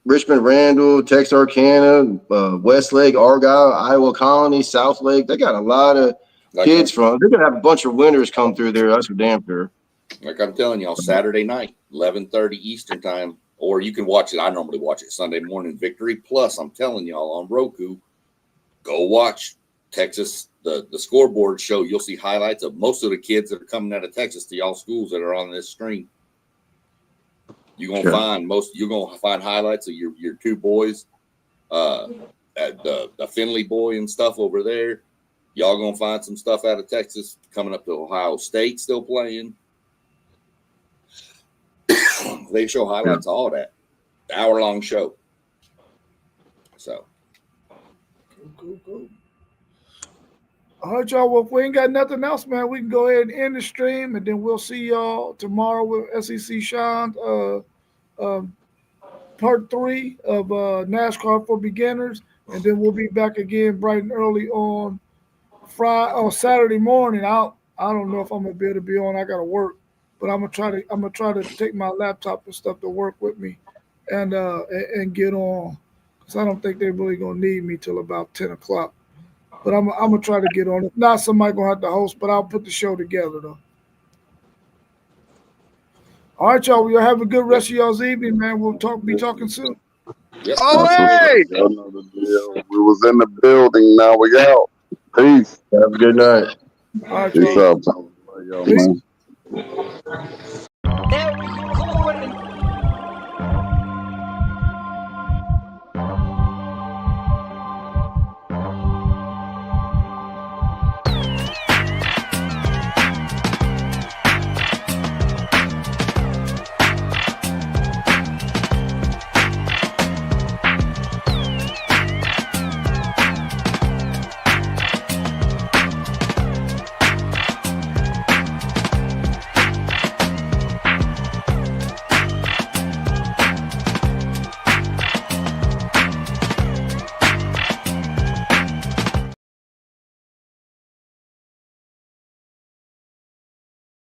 Richmond Randall, Texarkana, Westlake, Argyle, Iowa Colony, South Lake. They got a lot of kids from. They're going to have a bunch of winners come through there. That's for damn sure. Like I'm telling y'all, Saturday night, 11:30 Eastern time, or you can watch it. I normally watch it Sunday morning, Victory Plus. I'm telling y'all on Roku, go watch Texas, the scoreboard show. You'll see highlights of most of the kids that are coming out of Texas to y'all schools that are on this stream. You're gonna find highlights of your two boys, at the Finley boy and stuff over there. Y'all gonna find some stuff out of Texas coming up to Ohio State still playing. They show highlights of all that. Hour-long show. So. Cool. All right, y'all. Well, if we ain't got nothing else, man, we can go ahead and end the stream, and then we'll see y'all tomorrow with SEC Sean, part 3 of NASCAR for Beginners, and then we'll be back again bright and early on Saturday morning. I don't know if I'm gonna be able to be on. I gotta work, but I'm gonna try to take my laptop and stuff to work with me, and get on. I don't think they're really gonna need me till about 10 o'clock, but I'm gonna try to get on. If not, somebody gonna have to host, but I'll put the show together though. All right, y'all. We'll have a good rest of y'all's evening, man. We'll be talking soon. Yep. Oh, hey! Y'all know the deal. We was in the building. Now we out. Peace. Have a good night. All right, Peace y'all. out. Y'all, man.